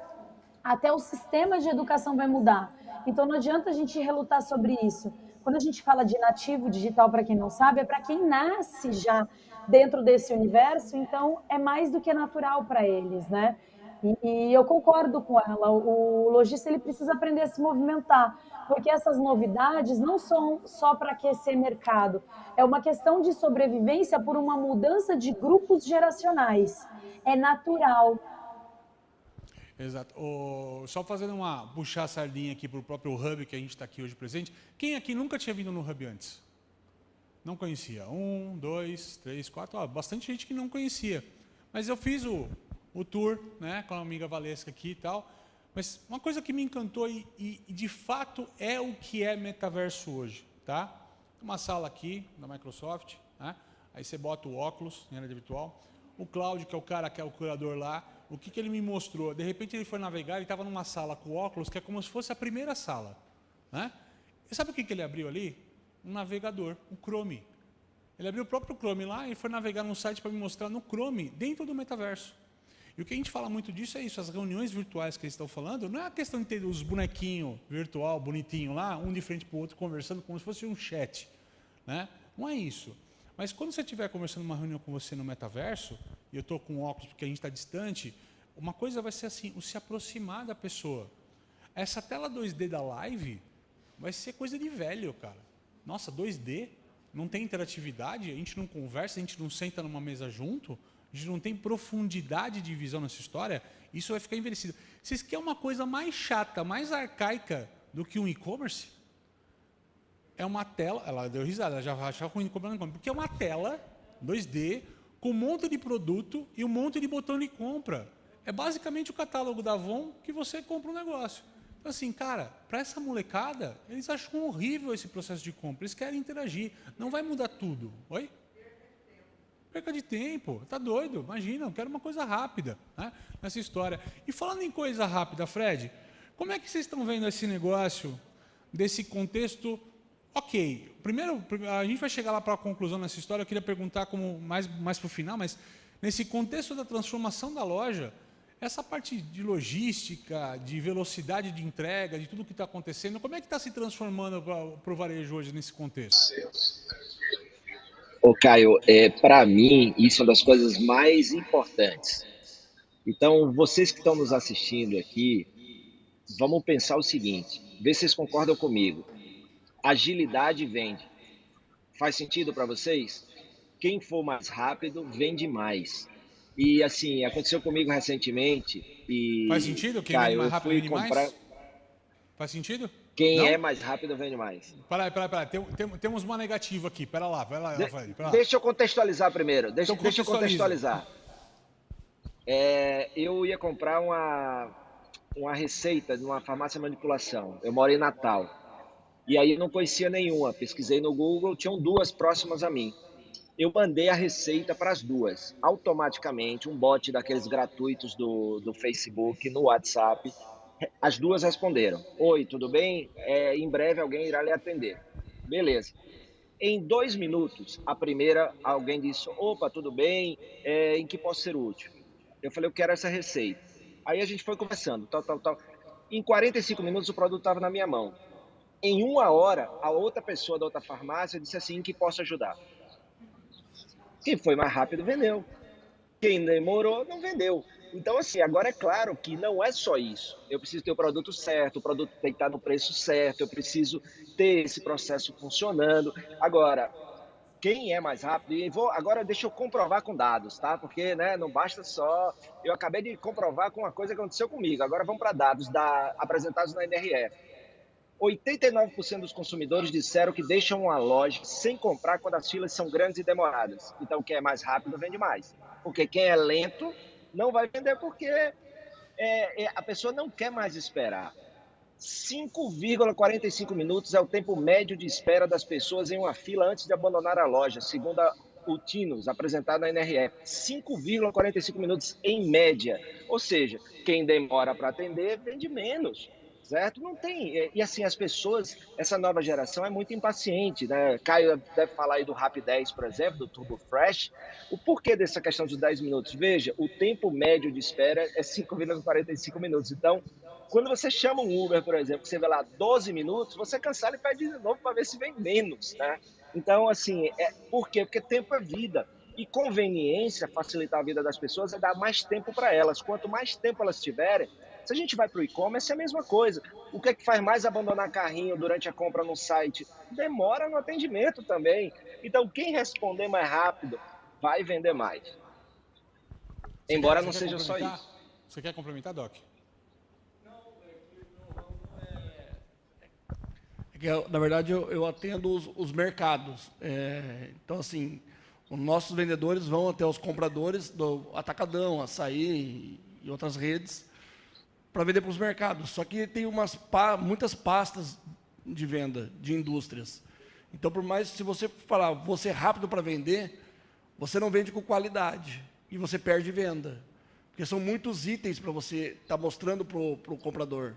até o sistema de educação vai mudar. Então, não adianta a gente relutar sobre isso. Quando a gente fala de nativo digital, para quem não sabe, é para quem nasce já dentro desse universo, então é mais do que natural para eles, né? E eu concordo com ela, o lojista ele precisa aprender a se movimentar, porque essas novidades não são só para aquecer mercado, é uma questão de sobrevivência por uma mudança de grupos geracionais, é natural. Exato. Só fazendo puxar a sardinha aqui para o próprio Hub, que a gente está aqui hoje presente. Quem aqui nunca tinha vindo no Hub antes? Não conhecia. 1, 2, 3, 4. Bastante gente que não conhecia. Mas eu fiz o tour, né, com a amiga Valesca aqui e tal. Mas uma coisa que me encantou e de fato é o que é metaverso hoje. Tá? Uma sala aqui da Microsoft. Né? Aí você bota o óculos em realidade virtual. O Cláudio, que é o cara que é o curador lá, o que ele me mostrou? De repente ele foi navegar, ele estava numa sala com óculos, que é como se fosse a primeira sala. Né? E sabe o que ele abriu ali? Um navegador, um Chrome. Ele abriu o próprio Chrome lá e foi navegar num site para me mostrar no Chrome, dentro do metaverso. E o que a gente fala muito disso é isso, as reuniões virtuais que eles estão falando, não é a questão de ter os bonequinhos virtual, bonitinho lá, um de frente para o outro, conversando como se fosse um chat. Né? Não é isso. Mas quando você estiver conversando numa reunião com você no metaverso, e eu estou com óculos porque a gente está distante, uma coisa vai ser assim, o se aproximar da pessoa. Essa tela 2D da live vai ser coisa de velho, cara. Nossa, 2D? Não tem interatividade, a gente não conversa, a gente não senta numa mesa junto, a gente não tem profundidade de visão nessa história, isso vai ficar envelhecido. Vocês querem uma coisa mais chata, mais arcaica do que um e-commerce? É uma tela, ela deu risada, ela já achava ruim de comprar, porque é uma tela 2D com um monte de produto e um monte de botão de compra. É basicamente o catálogo da Avon que você compra um negócio. Assim, cara, para essa molecada, eles acham horrível esse processo de compra. Eles querem interagir. Não vai mudar tudo. Oi? Perca de tempo. Tá doido? Imagina, eu quero uma coisa rápida, né, nessa história. E falando em coisa rápida, Fred, como é que vocês estão vendo esse negócio desse contexto? Ok, primeiro, a gente vai chegar lá para a conclusão nessa história. Eu queria perguntar como mais para o final, mas nesse contexto da transformação da loja, essa parte de logística, de velocidade de entrega, de tudo que está acontecendo, como é que está se transformando para o varejo hoje nesse contexto? Ô, Caio, para mim, isso é uma das coisas mais importantes. Então, vocês que estão nos assistindo aqui, vamos pensar o seguinte, vê se vocês concordam comigo. Agilidade vende. Faz sentido para vocês? Quem for mais rápido, vende mais. E, assim, aconteceu comigo recentemente Faz e, sentido? Quem vende Caio, mais eu rápido fui vende comprar... mais? Faz sentido? Quem Não? é mais rápido, vende mais. Peraí. Temos uma negativa aqui. Pera lá, Fred. Pera lá. Deixa eu contextualizar primeiro. Deixa eu contextualiza. contextualizar. Eu ia comprar uma receita de uma farmácia de manipulação. Eu moro em Natal. E aí eu não conhecia nenhuma. Pesquisei no Google, tinham duas próximas a mim. Eu mandei a receita para as duas. Automaticamente, um bot daqueles gratuitos do Facebook, no WhatsApp, as duas responderam. Oi, tudo bem? Em breve alguém irá lhe atender. Beleza. Em 2 minutos, a primeira, alguém disse, opa, tudo bem? Em que posso ser útil? Eu falei, eu quero essa receita. Aí a gente foi conversando, tal. Em 45 minutos, o produto estava na minha mão. Em 1 hora, a outra pessoa da outra farmácia disse assim, em que posso ajudar? Quem foi mais rápido, vendeu. Quem demorou, não vendeu. Então, assim, agora é claro que não é só isso. Eu preciso ter o produto certo, o produto tem que estar no preço certo, eu preciso ter esse processo funcionando. Agora, quem é mais rápido, agora deixa eu comprovar com dados, tá? Porque, né, não basta só... Eu acabei de comprovar com uma coisa que aconteceu comigo. Agora vamos para dados apresentados na NRF. 89% dos consumidores disseram que deixam uma loja sem comprar quando as filas são grandes e demoradas. Então, quem é mais rápido vende mais. Porque quem é lento não vai vender porque a pessoa não quer mais esperar. 5,45 minutos é o tempo médio de espera das pessoas em uma fila antes de abandonar a loja, segundo o Tinos, apresentado na NRF. 5,45 minutos em média. Ou seja, quem demora para atender vende menos. Certo? Não tem. E assim, as pessoas, essa nova geração é muito impaciente, né? Caio deve falar aí do Rap10, por exemplo, do Turbo Fresh. O porquê dessa questão dos 10 minutos? Veja, o tempo médio de espera é 5,45 minutos. Então, quando você chama um Uber, por exemplo, você vê lá 12 minutos, você cancela e pede de novo para ver se vem menos, né? Então, assim, por quê? Porque tempo é vida. E conveniência, facilitar a vida das pessoas, é dar mais tempo para elas. Quanto mais tempo elas tiverem, se a gente vai para o e-commerce, é a mesma coisa. O que é que faz mais abandonar carrinho durante a compra no site? Demora no atendimento também. Então, quem responder mais rápido vai vender mais. Embora não seja só isso. Você quer complementar, Doc? Na verdade, eu atendo os mercados. Então, assim, os nossos vendedores vão até os compradores do Atacadão, Açaí e outras redes para vender para os mercados. Só que tem muitas pastas de venda de indústrias. Então, por mais se você falar, você é rápido para vender, você não vende com qualidade e você perde venda. Porque são muitos itens para você estar mostrando para o comprador.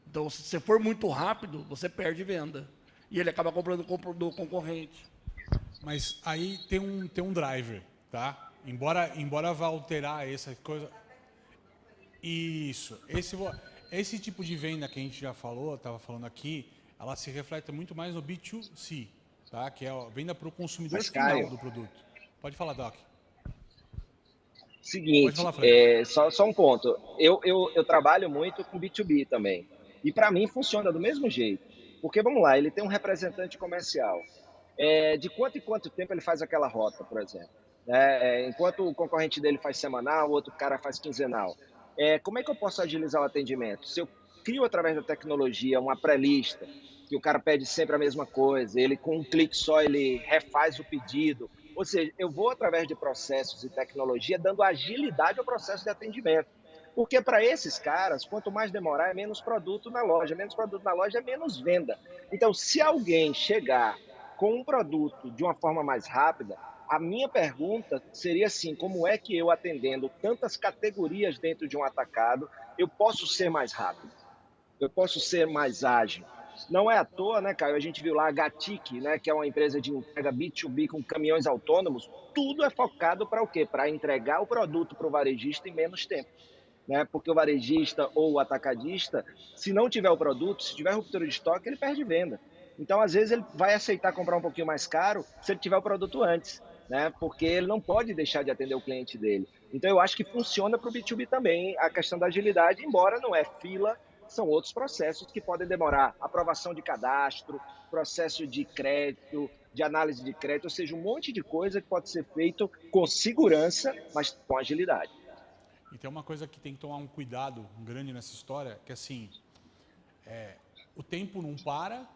Então, se você for muito rápido, você perde venda. E ele acaba comprando do concorrente. Mas aí tem um driver, tá? Embora vá alterar essa coisa... Isso. Esse tipo de venda que a gente já falou, estava falando aqui, ela se reflete muito mais no B2C, tá? Que é a venda para o consumidor final do produto. Pode falar, Doc. Seguinte, falar, só um ponto. Eu trabalho muito com B2B também. E para mim funciona do mesmo jeito. Porque, vamos lá, ele tem um representante comercial. De quanto em quanto tempo ele faz aquela rota, por exemplo? Enquanto o concorrente dele faz semanal, o outro cara faz quinzenal. Como é que eu posso agilizar o atendimento? Se eu crio através da tecnologia uma pré-lista, que o cara pede sempre a mesma coisa, ele com um clique só ele refaz o pedido, ou seja, eu vou através de processos e tecnologia dando agilidade ao processo de atendimento. Porque para esses caras, quanto mais demorar, é menos produto na loja. Menos produto na loja é menos venda. Então, se alguém chegar com um produto de uma forma mais rápida, a minha pergunta seria assim: como é que eu, atendendo tantas categorias dentro de um atacado, eu posso ser mais rápido? Eu posso ser mais ágil? Não é à toa, né, Caio? A gente viu lá a Gatic, né, que é uma empresa de entrega B2B com caminhões autônomos. Tudo é focado para o quê? Para entregar o produto para o varejista em menos tempo. Né? Porque o varejista ou o atacadista, se não tiver o produto, se tiver ruptura de estoque, ele perde venda. Então, às vezes, ele vai aceitar comprar um pouquinho mais caro se ele tiver o produto antes, né? Porque ele não pode deixar de atender o cliente dele. Então, eu acho que funciona para o B2B também a questão da agilidade, embora não é fila, são outros processos que podem demorar. Aprovação de cadastro, processo de crédito, de análise de crédito, ou seja, um monte de coisa que pode ser feito com segurança, mas com agilidade. E tem uma coisa que tem que tomar um cuidado grande nessa história, que assim, o tempo não para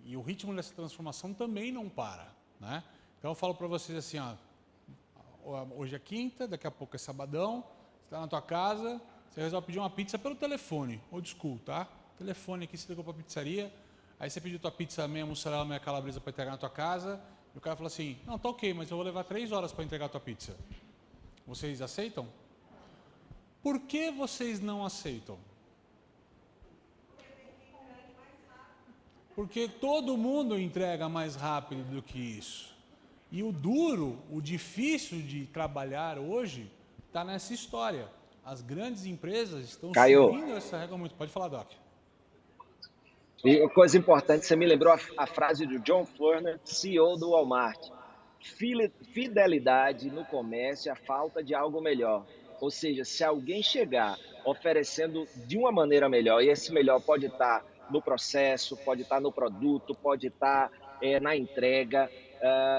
e o ritmo dessa transformação também não para, né? Então eu falo para vocês assim, ó, hoje é quinta, daqui a pouco é sabadão, você está na tua casa, você resolve pedir uma pizza pelo telefone, old school, tá? Telefone aqui, você ligou para a pizzaria, aí você pediu tua pizza meia mussarela, meia calabresa para entregar na tua casa, e o cara falou assim, não, tá ok, mas eu vou levar 3 horas para entregar a tua pizza. Vocês aceitam? Por que vocês não aceitam? Porque todo mundo entrega mais rápido do que isso. E o duro, o difícil de trabalhar hoje, está nessa história. As grandes empresas estão subindo essa regra muito. Pode falar, Doc. E uma coisa importante, você me lembrou a frase do John Furner, CEO do Walmart. Fidelidade no comércio é a falta de algo melhor. Ou seja, se alguém chegar oferecendo de uma maneira melhor, e esse melhor pode estar no processo, pode estar no produto, pode estar na entrega,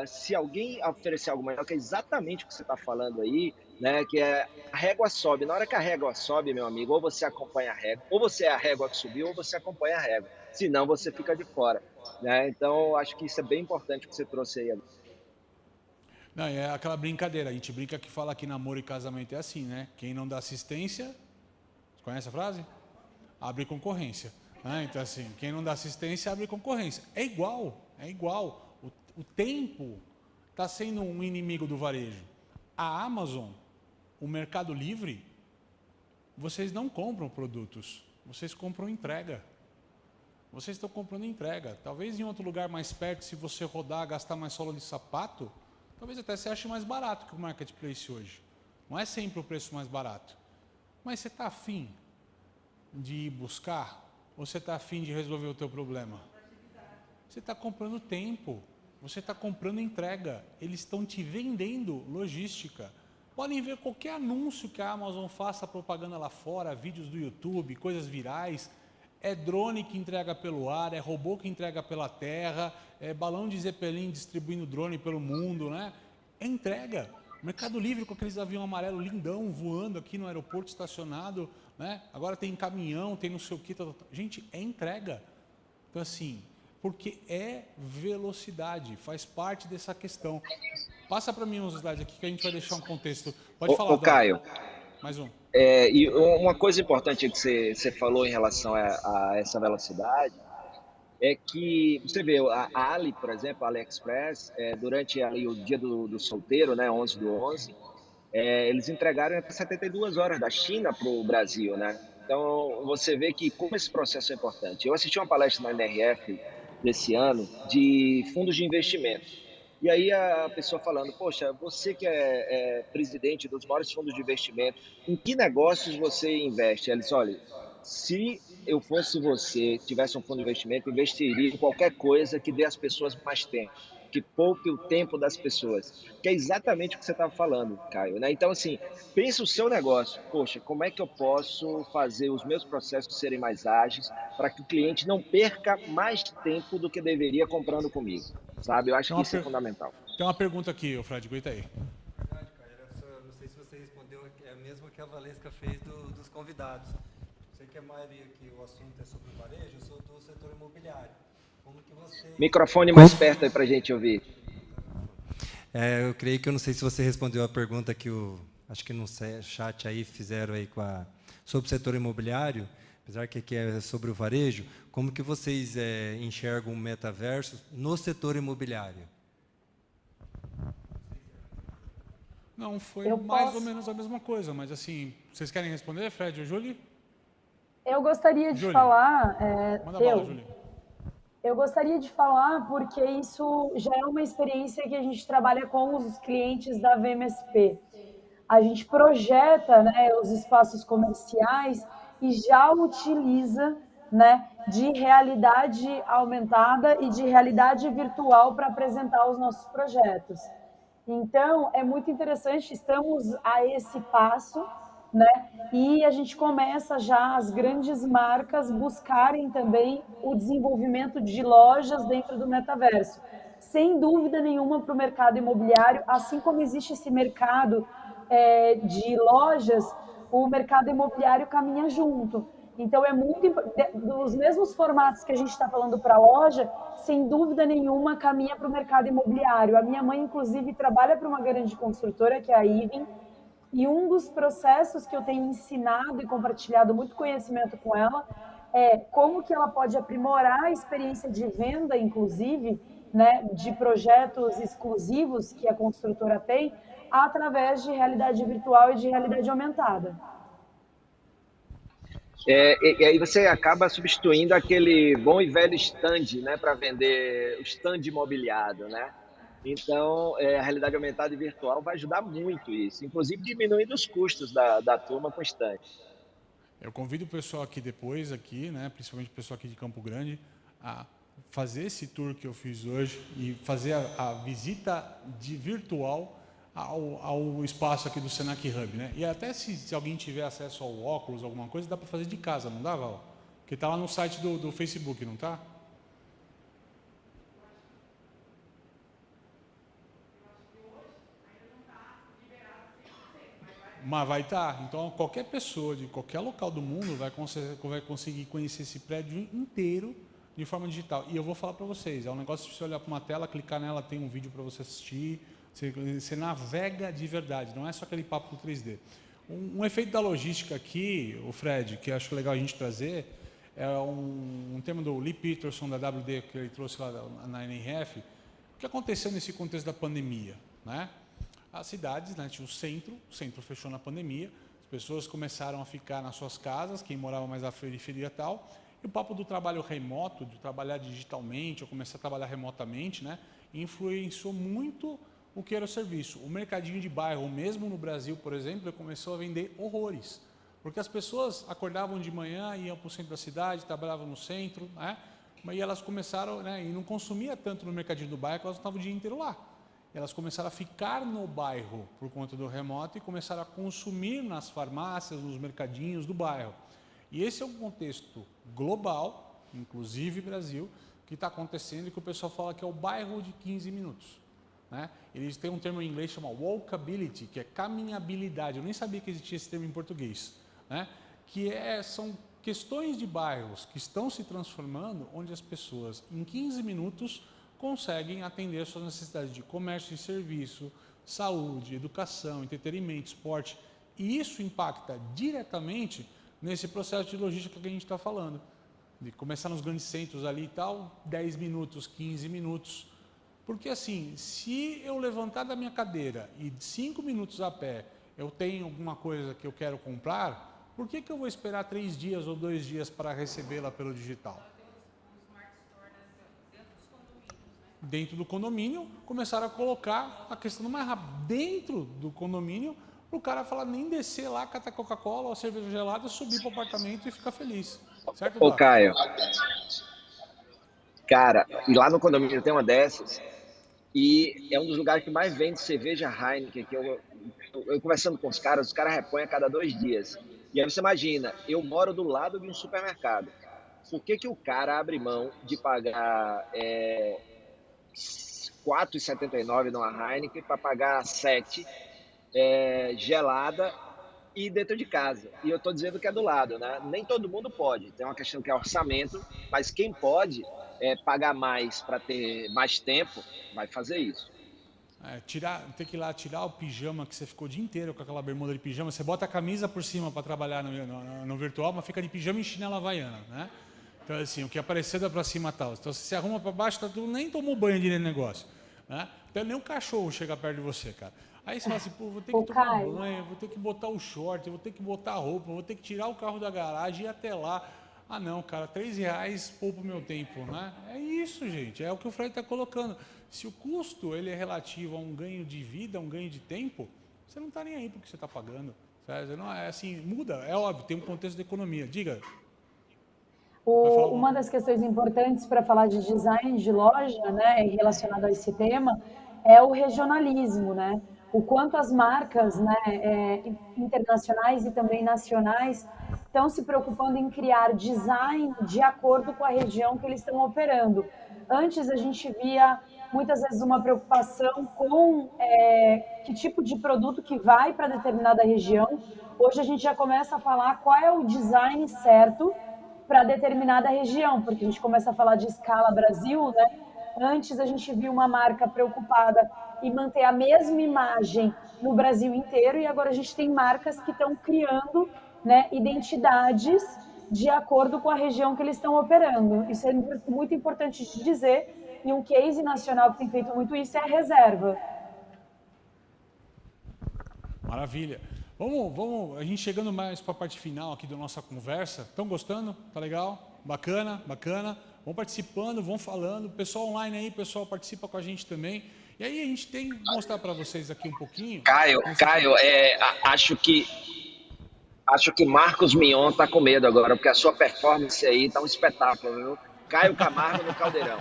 se alguém oferecer algo melhor, que é exatamente o que você está falando aí, né, que é a régua sobe. Na hora que a régua sobe, meu amigo, ou você acompanha a régua, ou você é a régua que subiu, ou você acompanha a régua. Senão você fica de fora. Né? Então, acho que isso é bem importante que você trouxe aí. Não, é aquela brincadeira, a gente brinca que fala que namoro e casamento é assim, né? Quem não dá assistência, conhece a frase? Abre concorrência. Né? Então assim, quem não dá assistência abre concorrência. É igual, é igual. O tempo está sendo um inimigo do varejo. A Amazon, o Mercado Livre, vocês não compram produtos, vocês compram entrega. Vocês estão comprando entrega. Talvez em outro lugar mais perto, se você rodar, gastar mais sola de sapato, talvez até você ache mais barato que o marketplace hoje. Não é sempre o preço mais barato. Mas você está afim de ir buscar? Ou você está afim de resolver o teu problema? Você está comprando tempo. Você está comprando entrega. Eles estão te vendendo logística. Podem ver qualquer anúncio que a Amazon faça propaganda lá fora, vídeos do YouTube, coisas virais. É drone que entrega pelo ar, é robô que entrega pela terra, é balão de Zeppelin distribuindo drone pelo mundo, né? É entrega. Mercado Livre com aqueles aviões amarelos lindão voando aqui no aeroporto estacionado, né? Agora tem caminhão, tem não sei o que. Gente, é entrega. Então assim, porque é velocidade, faz parte dessa questão. Passa para mim uns slides aqui que a gente vai deixar um contexto. Pode falar, Caio. Mais um. E uma coisa importante que você falou em relação a essa velocidade é que, você vê, a Ali, por exemplo, a AliExpress, durante ali o dia do solteiro, né, 11/11, eles entregaram até 72 horas da China para o Brasil, né? Então, você vê que como esse processo é importante. Eu assisti uma palestra na NRF desse ano de fundos de investimento. E aí a pessoa falando, poxa, você que é presidente dos maiores fundos de investimento, em que negócios você investe? Ela disse, olha, se eu fosse você, tivesse um fundo de investimento, investiria em qualquer coisa que dê às pessoas mais tempo, que poupe o tempo das pessoas, que é exatamente o que você estava falando, Caio, né? Então, assim, pensa o seu negócio. Poxa, como é que eu posso fazer os meus processos serem mais ágeis para que o cliente não perca mais tempo do que deveria comprando comigo, sabe? Eu acho que isso é fundamental. Tem uma pergunta aqui, Fred, aguenta aí. Verdade, Caio, não sei se você respondeu, é a mesma que a Valesca fez dos convidados. Sei que a maioria aqui, o assunto é sobre o varejo, eu sou do setor imobiliário. Como que você... Microfone mais perto aí para a gente ouvir. Eu creio que eu não sei se você respondeu a pergunta que acho que no chat aí fizeram aí com sobre o setor imobiliário, apesar que aqui é sobre o varejo, como que vocês enxergam o metaverso no setor imobiliário? Não, foi mais ou menos a mesma coisa, mas assim, vocês querem responder, Fred ou Julie? Eu gostaria de Julie, falar... manda bala, Julie. Eu gostaria de falar porque isso já é uma experiência que a gente trabalha com os clientes da VMSP. A gente projeta, né, os espaços comerciais e já utiliza, né, de realidade aumentada e de realidade virtual para apresentar os nossos projetos. Então, é muito interessante, estamos a esse passo, né? E a gente começa já as grandes marcas buscarem também o desenvolvimento de lojas dentro do metaverso. Sem dúvida nenhuma para o mercado imobiliário, assim como existe esse mercado de lojas, o mercado imobiliário caminha junto. Então, é muito dos mesmos formatos que a gente está falando para a loja, sem dúvida nenhuma, caminha para o mercado imobiliário. A minha mãe, inclusive, trabalha para uma grande construtora, que é a Ivin, e um dos processos que eu tenho ensinado e compartilhado muito conhecimento com ela é como que ela pode aprimorar a experiência de venda, inclusive, né, de projetos exclusivos que a construtora tem, através de realidade virtual e de realidade aumentada. E aí você acaba substituindo aquele bom e velho stand, né, para vender o stand imobiliário, né? Então, a realidade aumentada e virtual vai ajudar muito isso, inclusive diminuindo os custos da turma com stand. Eu convido o pessoal aqui depois, né, principalmente o pessoal aqui de Campo Grande, a fazer esse tour que eu fiz hoje e fazer a visita virtual ao espaço aqui do Senac Hub, né? E até se alguém tiver acesso ao óculos, alguma coisa, dá para fazer de casa, não dá, Val? Porque está lá no site do Facebook, não está? Mas vai estar. Então, qualquer pessoa de qualquer local do mundo vai conseguir conhecer esse prédio inteiro de forma digital. E eu vou falar para vocês, é um negócio de você olhar para uma tela, clicar nela, tem um vídeo para você assistir, você navega de verdade, não é só aquele papo do 3D. Um efeito da logística aqui, o Fred, que eu acho legal a gente trazer, é um tema do Lee Peterson, da WD, que ele trouxe lá na NRF. O que aconteceu nesse contexto da pandemia, né? As cidades, né, tinha o centro fechou na pandemia, as pessoas começaram a ficar nas suas casas, quem morava mais na periferia e tal, e o papo do trabalho remoto, de trabalhar digitalmente, ou começar a trabalhar remotamente, né, influenciou muito o que era o serviço. O mercadinho de bairro, mesmo no Brasil, por exemplo, começou a vender horrores, porque as pessoas acordavam de manhã, iam para o centro da cidade, trabalhavam no centro, né, e elas começaram, né, e não consumia tanto no mercadinho do bairro, elas estavam o dia inteiro lá. Elas começaram a ficar no bairro por conta do remoto e começaram a consumir nas farmácias, nos mercadinhos do bairro. E esse é um contexto global, inclusive Brasil, que está acontecendo e que o pessoal fala que é o bairro de 15 minutos. Né? Eles têm um termo em inglês chamado walkability, que é caminhabilidade. Eu nem sabia que existia esse termo em português. Né? Que são questões de bairros que estão se transformando, onde as pessoas, em 15 minutos, conseguem atender suas necessidades de comércio e serviço, saúde, educação, entretenimento, esporte. E isso impacta diretamente nesse processo de logística que a gente está falando. De começar nos grandes centros ali e tal, 10 minutos, 15 minutos. Porque assim, se eu levantar da minha cadeira e 5 minutos a pé eu tenho alguma coisa que eu quero comprar, por que eu vou esperar 3 dias ou 2 dias para recebê-la pelo digital? Dentro do condomínio, começaram a colocar a questão mais rápida dentro do condomínio, para o cara falar nem descer lá, catar Coca-Cola ou cerveja gelada, subir para o apartamento e ficar feliz. Certo, Ô, Caio, cara, e lá no condomínio tem uma dessas, e é um dos lugares que mais vende cerveja Heineken, que eu conversando com os caras repõem a cada 2 dias. E aí você imagina, eu moro do lado de um supermercado. Por que o cara abre mão de pagar R$4,79 numa Heineken para pagar 7 gelada e dentro de casa? E eu estou dizendo que é do lado, né? Nem todo mundo pode, tem uma questão que é orçamento, mas quem pode pagar mais para ter mais tempo, vai fazer isso. ter que ir lá tirar o pijama que você ficou o dia inteiro com aquela bermuda de pijama, você bota a camisa por cima para trabalhar no virtual, mas fica de pijama e chinela havaiana, né? Então, assim, o que aparecer dá para cima tal. Então, se você arruma para baixo, tu nem tomou banho de negócio, né? Então, nem um cachorro chega perto de você, cara. Aí você fala assim, pô, vou ter que tomar banho, vou ter que botar o short, vou ter que botar a roupa, vou ter que tirar o carro da garagem e ir até lá. Ah, não, cara, R$3 poupa o meu tempo, né? É isso, gente, é o que o Fred está colocando. Se o custo ele é relativo a um ganho de vida, um ganho de tempo, você não está nem aí porque você está pagando. Sabe? Não, é assim, muda, é óbvio, tem um contexto da economia. Diga. Uma das questões importantes para falar de design de loja, né, relacionado a esse tema, é o regionalismo, né? O quanto as marcas, né, internacionais e também nacionais estão se preocupando em criar design de acordo com a região que eles estão operando. Antes a gente via muitas vezes uma preocupação com que tipo de produto que vai para determinada região. Hoje a gente já começa a falar qual é o design certo para determinada região, porque a gente começa a falar de escala Brasil, né? Antes a gente viu uma marca preocupada em manter a mesma imagem no Brasil inteiro e agora a gente tem marcas que estão criando, né, identidades de acordo com a região que eles estão operando. Isso é muito importante de dizer, e um case nacional que tem feito muito isso é a Reserva. Maravilha. Vamos, a gente chegando mais para a parte final aqui da nossa conversa. Estão gostando? Tá legal? Bacana, bacana. Vão participando, vão falando. O pessoal online aí, o pessoal participa com a gente também. E aí a gente tem que mostrar para vocês aqui um pouquinho. Caio, acho que Marcos Mion está com medo agora, porque a sua performance aí está um espetáculo, viu? Caio Camargo no Caldeirão.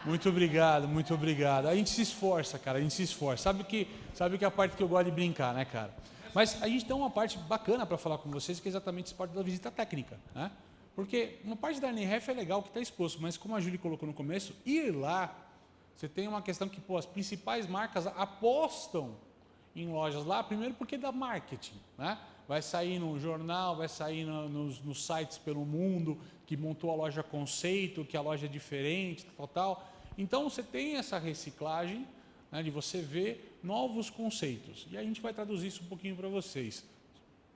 Muito obrigado, muito obrigado. A gente se esforça, cara, a gente se esforça. Sabe que é a parte que eu gosto de brincar, né, cara? Mas a gente tem uma parte bacana para falar com vocês, que é exatamente essa parte da visita técnica, né? Porque uma parte da NRF é legal que está exposto, mas como a Júlia colocou no começo, ir lá, você tem uma questão que, pô, as principais marcas apostam em lojas lá, primeiro porque dá marketing, né? Vai sair no jornal, vai sair nos sites pelo mundo, que montou a loja conceito, que a loja é diferente, tal. Então, você tem essa reciclagem, né, de você ver novos conceitos. E a gente vai traduzir isso um pouquinho para vocês.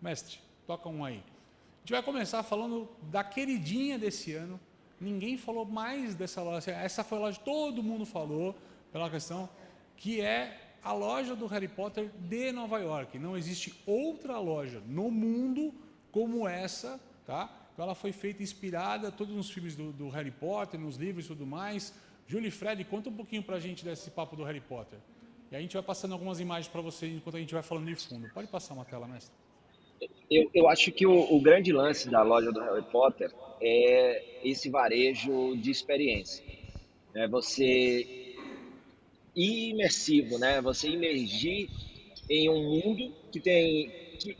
Mestre, toca um aí. A gente vai começar falando da queridinha desse ano. Ninguém falou mais dessa loja. Essa foi a loja que todo mundo falou, pela questão, que é a loja do Harry Potter de Nova York. Não existe outra loja no mundo como essa, tá? Então ela foi feita inspirada todos nos filmes do Harry Potter, nos livros e tudo mais. Júlia e Fred, conta um pouquinho pra gente desse papo do Harry Potter. E a gente vai passando algumas imagens para vocês enquanto a gente vai falando de fundo. Pode passar uma tela, mestre. Eu acho que o grande lance da loja do Harry Potter é esse varejo de experiência. Você ir imersivo, né? Você imergir em um mundo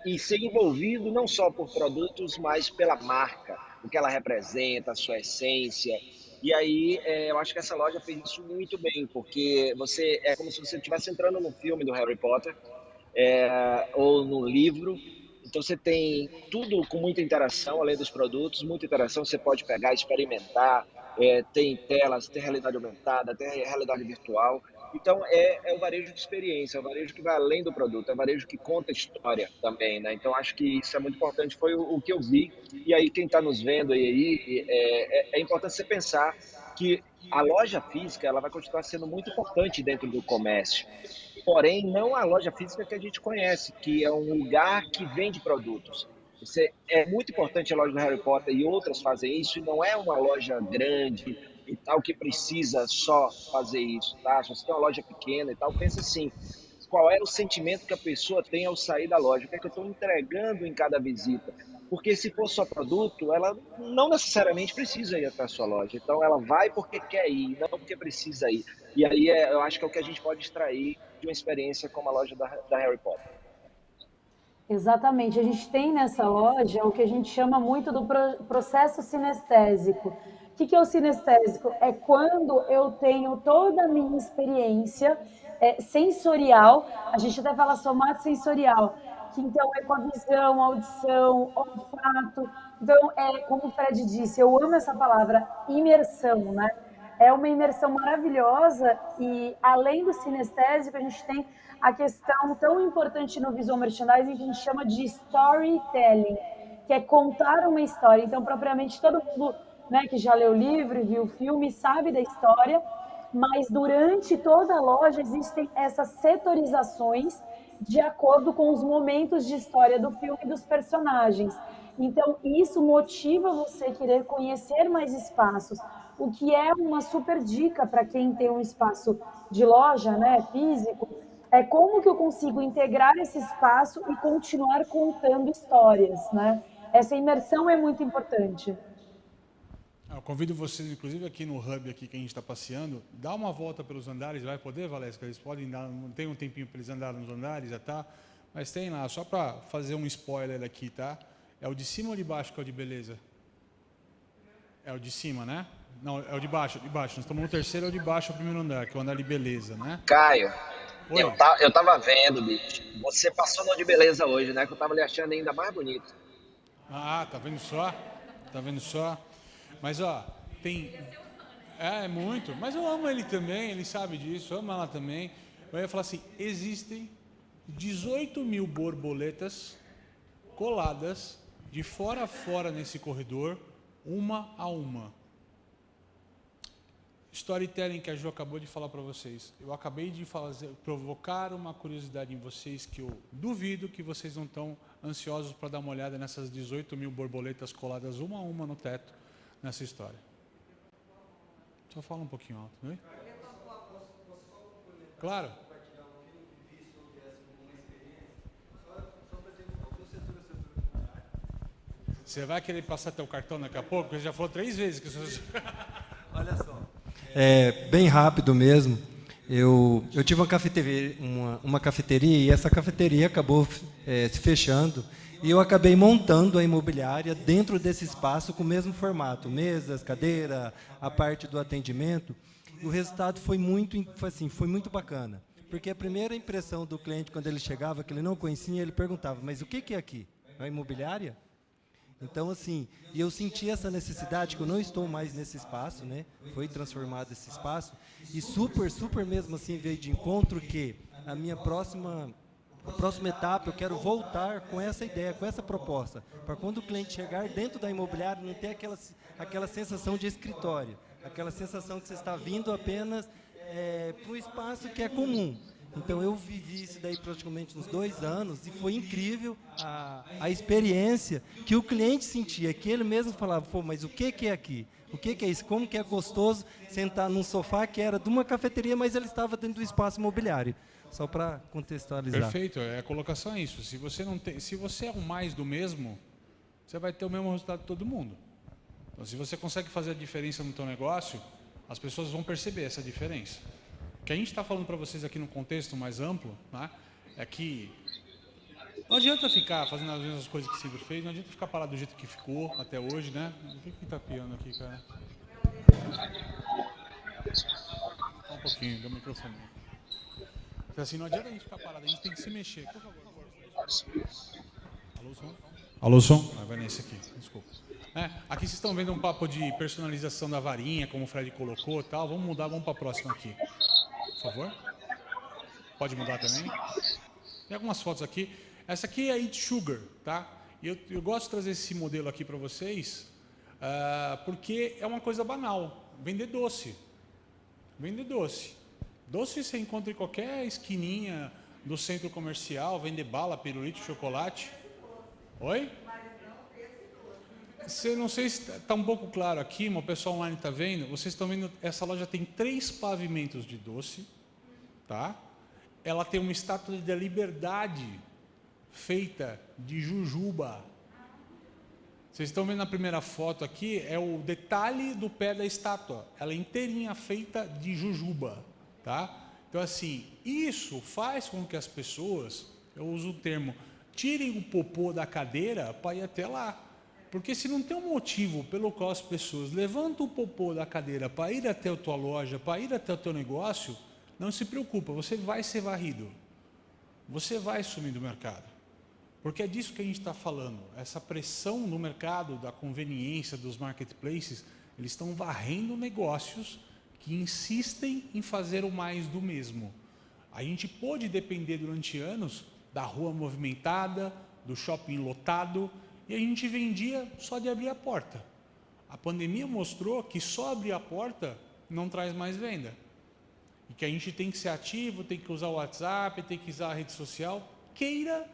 e ser envolvido não só por produtos, mas pela marca, o que ela representa, a sua essência. E aí, eu acho que essa loja fez isso muito bem, porque é como se você estivesse entrando no filme do Harry Potter, ou no livro. Então você tem tudo com muita interação, além dos produtos, muita interação, você pode pegar, experimentar, tem telas, tem realidade aumentada, tem realidade virtual. Então é o varejo de experiência, é o varejo que vai além do produto, é o varejo que conta história também, né? Então acho que isso é muito importante, foi o que eu vi. E aí quem está nos vendo aí, é importante você pensar que a loja física ela vai continuar sendo muito importante dentro do comércio. Porém, não a loja física que a gente conhece, que é um lugar que vende produtos. É muito importante a loja do Harry Potter e outras fazem isso, e não é uma loja grande e tal que precisa só fazer isso, tá? Se você tem uma loja pequena e tal, pensa assim, qual é o sentimento que a pessoa tem ao sair da loja? O que é que eu estou entregando em cada visita? Porque se for só produto, ela não necessariamente precisa ir até a sua loja. Então, ela vai porque quer ir, não porque precisa ir. E aí, eu acho que é o que a gente pode extrair de uma experiência como a loja da Harry Potter. Exatamente. A gente tem nessa loja o que a gente chama muito do processo sinestésico. O que é o sinestésico? É quando eu tenho toda a minha experiência sensorial, a gente até fala somato sensorial, que então é com a visão, audição, olfato. Então, como o Fred disse, eu amo essa palavra, imersão, né? É uma imersão maravilhosa e, além do sinestésico, a gente tem a questão tão importante no visual merchandising que a gente chama de storytelling, que é contar uma história. Então, propriamente, todo mundo, né, que já leu o livro e viu o filme sabe da história, mas durante toda a loja existem essas setorizações de acordo com os momentos de história do filme e dos personagens. Então, isso motiva você a querer conhecer mais espaços, o que é uma super dica para quem tem um espaço de loja, né, físico, é como que eu consigo integrar esse espaço e continuar contando histórias, né? Essa imersão é muito importante. Eu convido vocês, inclusive aqui no hub aqui que a gente está passeando, dá uma volta pelos andares, vai poder, Valesca? Eles podem dar, não tem um tempinho para eles andarem nos andares, já tá? Mas tem lá, só para fazer um spoiler aqui, tá? É o de cima ou de baixo que é o de beleza? É o de cima, né? Não, é o de baixo, de baixo. Nós estamos no terceiro, é o de baixo, é o primeiro andar, que é o andar de beleza, né? Caio, Oi. eu tava vendo, bicho. Você passou no de beleza hoje, né? Que eu tava lhe achando ainda mais bonito. Ah, tá vendo só? Tá vendo só? Mas, ó, tem... É muito. Mas eu amo ele também, ele sabe disso, eu amo ela também. Eu ia falar assim, existem 18 mil borboletas coladas de fora a fora nesse corredor, uma a uma. Storytelling que a Jo acabou de falar para vocês. Eu acabei de provocar uma curiosidade em vocês que eu duvido que vocês não estão ansiosos para dar uma olhada nessas 18 mil borboletas coladas uma a uma no teto nessa história. Só fala um pouquinho alto, não é? Claro. Você vai querer passar teu cartão daqui a pouco? Porque já falou 3 vezes que você... Olha só. Bem rápido mesmo. Eu tive uma cafeteria e essa cafeteria acabou se fechando e eu acabei montando a imobiliária dentro desse espaço com o mesmo formato, mesas, cadeira, a parte do atendimento. O resultado foi muito bacana, porque a primeira impressão do cliente quando ele chegava, que ele não conhecia, ele perguntava: mas o que é aqui? É uma imobiliária? Então, assim, eu senti essa necessidade, que eu não estou mais nesse espaço, né? Foi transformado esse espaço, e super mesmo assim veio de encontro que a próxima etapa eu quero voltar com essa ideia, com essa proposta, para quando o cliente chegar dentro da imobiliária não ter aquela sensação de escritório, aquela sensação que você está vindo apenas para o espaço que é comum. Então, eu vivi isso daí praticamente uns 2 anos e foi incrível a experiência que o cliente sentia, que ele mesmo falava: pô, mas o que é aqui? O que é isso? Como que é gostoso sentar num sofá que era de uma cafeteria, mas ele estava dentro do espaço imobiliário. Só para contextualizar. Perfeito, a colocação é isso. Se você é o mais do mesmo, você vai ter o mesmo resultado de todo mundo. Então, se você consegue fazer a diferença no teu negócio, as pessoas vão perceber essa diferença. O que a gente está falando para vocês aqui no contexto mais amplo, né, é que não adianta ficar fazendo as mesmas coisas que sempre fez, não adianta ficar parado do jeito que ficou até hoje, né? O que está piando aqui, cara? Só um pouquinho, dá o microfone. Então, assim, não adianta a gente ficar parado, a gente tem que se mexer. Por favor. Alô, som? Alô, som? Vai nesse aqui, desculpa. Aqui vocês estão vendo um papo de personalização da varinha, como o Fred colocou e tal. Vamos mudar, vamos para a próxima aqui. Por favor. Pode mudar também. Tem algumas fotos aqui. Essa aqui é a Eat Sugar, tá? E eu gosto de trazer esse modelo aqui para vocês, porque é uma coisa banal. Vender doce. Vender doce. Doce você encontra em qualquer esquininha do centro comercial, vender bala, pirulito, chocolate. Oi? Não sei se está um pouco claro aqui, mas o pessoal online está vendo. Vocês estão vendo, essa loja tem 3 pavimentos de doce, tá? Ela tem uma estátua da liberdade feita de jujuba. Vocês estão vendo na primeira foto aqui, é o detalhe do pé da estátua. Ela é inteirinha feita de jujuba, tá? Então, assim, isso faz com que as pessoas, eu uso o termo, tirem o popô da cadeira para ir até lá. Porque se não tem um motivo pelo qual as pessoas levantam o popô da cadeira para ir até a tua loja, para ir até o teu negócio, não se preocupa, você vai ser varrido. Você vai sumir do mercado. Porque é disso que a gente está falando. Essa pressão no mercado, da conveniência, dos marketplaces, eles estão varrendo negócios que insistem em fazer o mais do mesmo. A gente pôde depender durante anos da rua movimentada, do shopping lotado, e a gente vendia só de abrir a porta. A pandemia mostrou que só abrir a porta não traz mais venda. E que a gente tem que ser ativo, tem que usar o WhatsApp, tem que usar a rede social, queira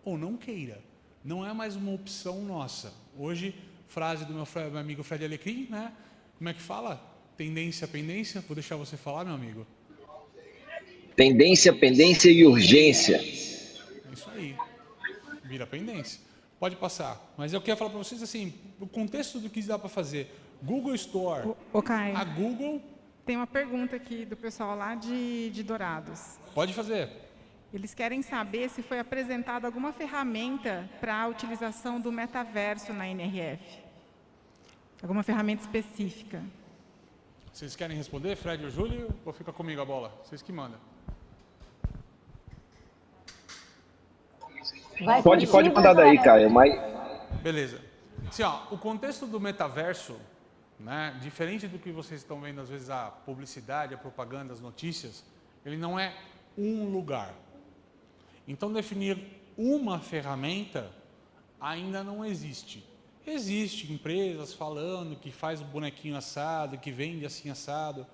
ou não queira. Não é mais uma opção nossa. Hoje, frase do meu amigo Fred Alecrim, né? Como é que fala? Tendência, pendência. Vou deixar você falar, meu amigo. Tendência, pendência e urgência. É isso aí. Vira pendência. Pode passar. Mas eu quero falar para vocês assim, o contexto do que dá para fazer. Google Store. Ô, Caio, A Google... tem uma pergunta aqui do pessoal lá de Dourados. Pode fazer. Eles querem saber se foi apresentada alguma ferramenta para a utilização do metaverso na NRF. Alguma ferramenta específica. Vocês querem responder, Fred ou Júlio, ou fica comigo a bola? Vocês que mandam. Pode mandar daí, Caio. Mas... Beleza. Assim, ó, o contexto do metaverso, né, diferente do que vocês estão vendo, às vezes, a publicidade, a propaganda, as notícias, ele não é um lugar. Então, definir uma ferramenta ainda não existe. Existem empresas falando que faz o bonequinho assado, que vende assim assado,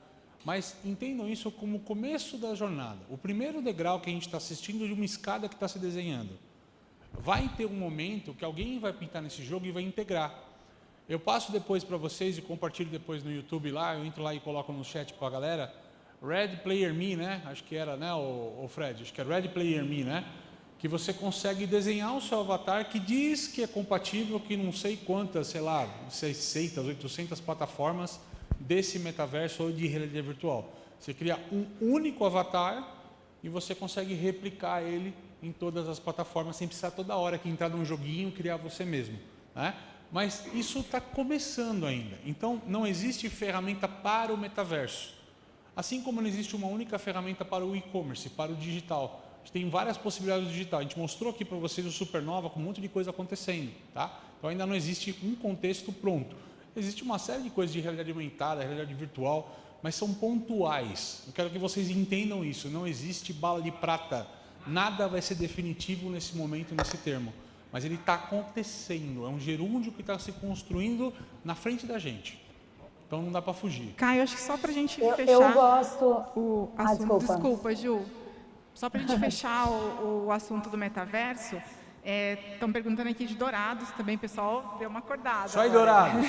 mas entendam isso como o começo da jornada. O primeiro degrau que a gente está assistindo de uma escada que está se desenhando. Vai ter um momento que alguém vai pintar nesse jogo e vai integrar. Eu passo depois para vocês e compartilho depois no YouTube lá, eu entro lá e coloco no chat para a galera. Ready Player Me, né? Acho que era, né, o Fred? Acho que é Ready Player Me, né? Que você consegue desenhar o seu avatar que diz que é compatível com não sei quantas, sei lá, 600, 800 plataformas desse metaverso ou de realidade virtual. Você cria um único avatar e você consegue replicar ele em todas as plataformas, sem precisar toda hora que entrar num joguinho criar você mesmo, né? Mas isso está começando ainda. Então, não existe ferramenta para o metaverso. Assim como não existe uma única ferramenta para o e-commerce, para o digital. A gente tem várias possibilidades do digital. A gente mostrou aqui para vocês o Supernova com um monte de coisa acontecendo, tá? Então, ainda não existe um contexto pronto. Existe uma série de coisas de realidade aumentada, realidade virtual, mas são pontuais. Eu quero que vocês entendam isso. Não existe bala de prata. Nada vai ser definitivo nesse momento, nesse termo. Mas ele está acontecendo. É um gerúndio que está se construindo na frente da gente. Então não dá para fugir. Caio, acho que só para a gente fechar eu gosto... o assunto. Desculpa. Ju. Só para a gente fechar o assunto do metaverso, estão perguntando aqui de Dourados também, pessoal, deu uma acordada. Só em Dourados.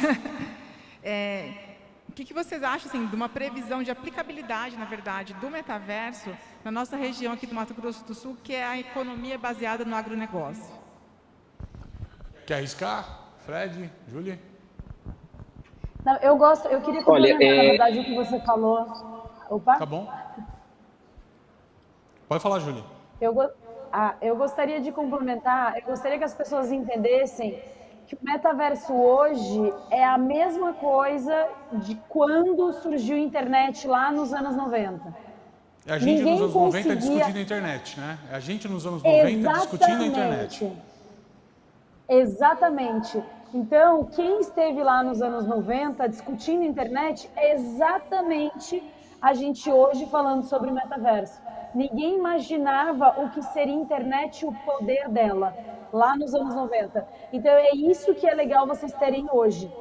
O que vocês acham assim, de uma previsão de aplicabilidade, na verdade, do metaverso na nossa região aqui do Mato Grosso do Sul, que é a economia baseada no agronegócio? Quer arriscar? Fred, Júlia? Não, eu queria complementar, na verdade, o que você falou. Opa? Tá bom. Pode falar, Júlia. Eu gostaria de complementar, eu gostaria que as pessoas entendessem que o metaverso hoje é a mesma coisa de quando surgiu a internet lá nos anos 90. É a gente nos anos 90 discutindo a internet, né? É a gente nos anos 90 discutindo a internet. Exatamente. Então, quem esteve lá nos anos 90 discutindo a internet é exatamente a gente hoje falando sobre o metaverso. Ninguém imaginava o que seria a internet e o poder dela lá nos anos 90. Então, é isso que é legal vocês terem hoje.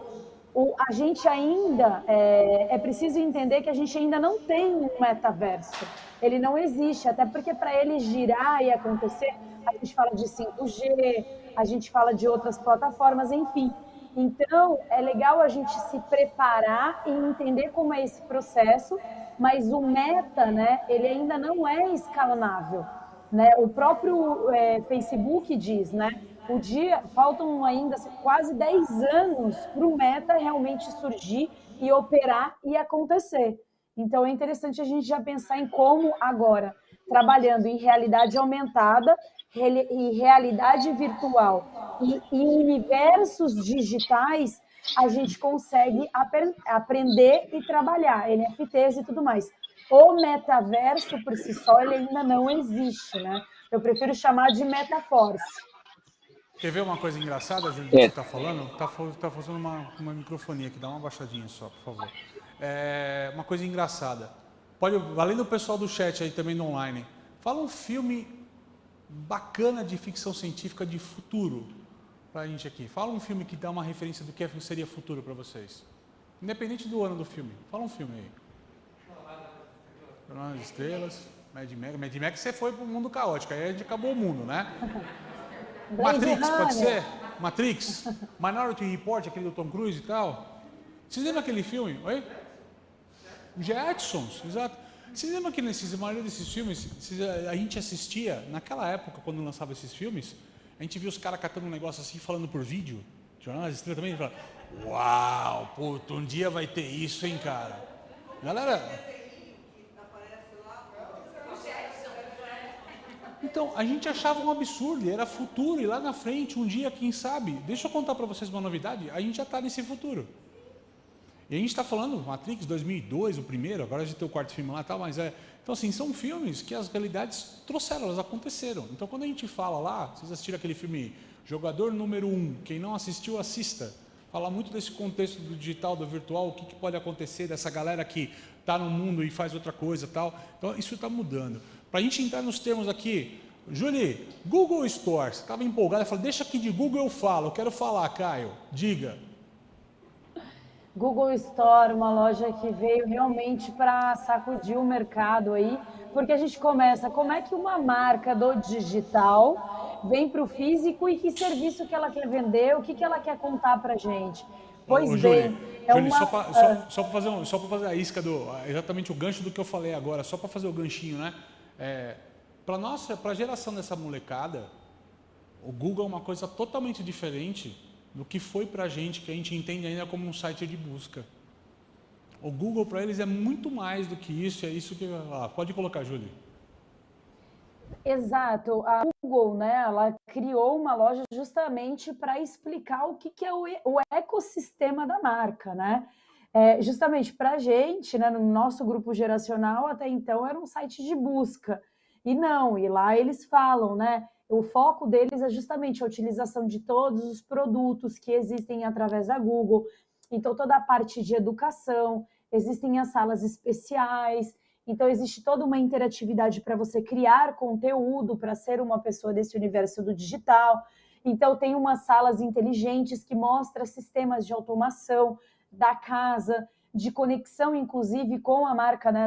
A gente ainda, é preciso entender que a gente ainda não tem um metaverso. Ele não existe, até porque para ele girar e acontecer, a gente fala de 5G, a gente fala de outras plataformas, enfim. Então, é legal a gente se preparar e entender como é esse processo, mas o meta, né, ele ainda não é escalonável. Né? O próprio Facebook diz, né? Faltam ainda quase 10 anos para o meta realmente surgir e operar e acontecer. Então é interessante a gente já pensar em como agora, trabalhando em realidade aumentada e realidade virtual e em universos digitais, a gente consegue aprender e trabalhar, NFTs e tudo mais. O metaverso, por si só, ele ainda não existe, né? Eu prefiro chamar de metaforce. Quer ver uma coisa engraçada, Júlio, que você está falando? Está fazendo uma microfonia aqui, dá uma baixadinha só, por favor. uma coisa engraçada. Além do pessoal do chat aí também no online, fala um filme bacana de ficção científica de futuro pra gente aqui. Fala um filme que dá uma referência do que seria futuro para vocês. Independente do ano do filme. Fala um filme aí. Jornada das Estrelas, Mad Max. Mad Max você foi pro mundo caótico, aí a gente acabou o mundo, né? Matrix, pode ser? Matrix? Minority Report, aquele do Tom Cruise e tal. Vocês lembram aquele filme? Oi? Jetsons, exato. Vocês lembram que a maioria desses filmes, a gente assistia, naquela época, quando lançava esses filmes, a gente via os caras catando um negócio assim, falando por vídeo. Jornal das Estrelas também, a gente falava, uau, puto, um dia vai ter isso, hein, cara? Galera... Então, a gente achava um absurdo, era futuro, e lá na frente, um dia, quem sabe, deixa eu contar para vocês uma novidade, a gente já está nesse futuro. E a gente está falando, Matrix 2002, o primeiro, agora a gente tem o quarto filme lá e tal, mas então assim, são filmes que as realidades trouxeram, elas aconteceram. Então quando a gente fala lá, vocês assistiram aquele filme Jogador Número 1, quem não assistiu, assista. Fala muito desse contexto do digital, do virtual, o que pode acontecer dessa galera que está no mundo e faz outra coisa e tal. Então isso está mudando. Para a gente entrar nos termos aqui, Julie, Google Store, você estava empolgada, falou, deixa que de Google eu falo, eu quero falar, Caio, diga. Google Store, uma loja que veio realmente para sacudir o mercado aí, porque a gente começa, como é que uma marca do digital vem para o físico e que serviço que ela quer vender, o que ela quer contar para a gente? Pois bem, Julie, só para fazer a isca, exatamente o gancho do que eu falei agora, só para fazer o ganchinho, né? Para a geração dessa molecada, o Google é uma coisa totalmente diferente do que foi para a gente, que a gente entende ainda como um site de busca. O Google para eles é muito mais do que isso, é isso que... pode colocar, Júlia. Exato. A Google, né, ela criou uma loja justamente para explicar o que é o ecossistema da marca, né? Justamente para a gente, né, no nosso grupo geracional, até então era um site de busca. E lá eles falam, né? O foco deles é justamente a utilização de todos os produtos que existem através da Google. Então, toda a parte de educação, existem as salas especiais, então existe toda uma interatividade para você criar conteúdo, para ser uma pessoa desse universo do digital. Então, tem umas salas inteligentes que mostram sistemas de automação da casa, de conexão, inclusive, com a marca, né,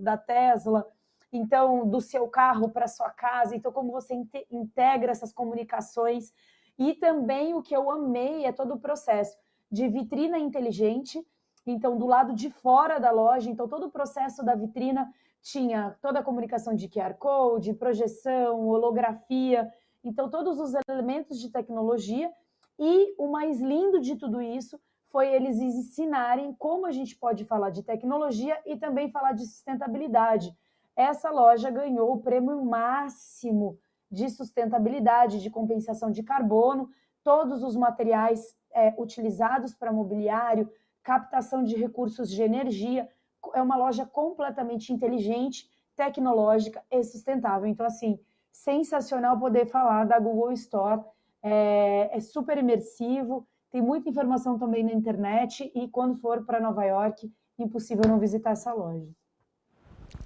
da Tesla. Então, do seu carro para a sua casa, então como você integra essas comunicações. E também o que eu amei é todo o processo de vitrina inteligente, então do lado de fora da loja, então todo o processo da vitrina tinha toda a comunicação de QR Code, projeção, holografia, então todos os elementos de tecnologia. E o mais lindo de tudo isso foi eles ensinarem como a gente pode falar de tecnologia e também falar de sustentabilidade. Essa loja ganhou o prêmio máximo de sustentabilidade, de compensação de carbono, todos os materiais utilizados para mobiliário, captação de recursos de energia. É uma loja completamente inteligente, tecnológica e sustentável. Então, assim, sensacional poder falar da Google Store. É super imersivo, tem muita informação também na internet e quando for para Nova York, impossível não visitar essa loja.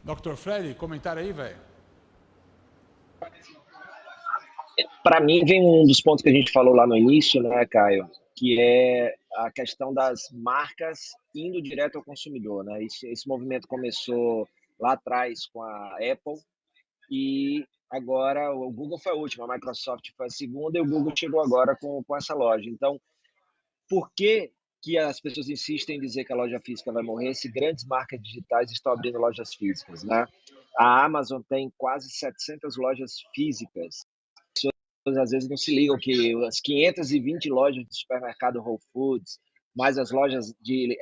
Dr. Fred, comentário aí, velho. Para mim, vem um dos pontos que a gente falou lá no início, né, Caio, que é a questão das marcas indo direto ao consumidor, né? Esse movimento começou lá atrás com a Apple e agora o Google foi a última, a Microsoft foi a segunda e o Google chegou agora com essa loja. Então, por que as pessoas insistem em dizer que a loja física vai morrer se grandes marcas digitais estão abrindo lojas físicas, né? A Amazon tem quase 700 lojas físicas. As pessoas às vezes não se ligam que as 520 lojas do supermercado Whole Foods, mais as lojas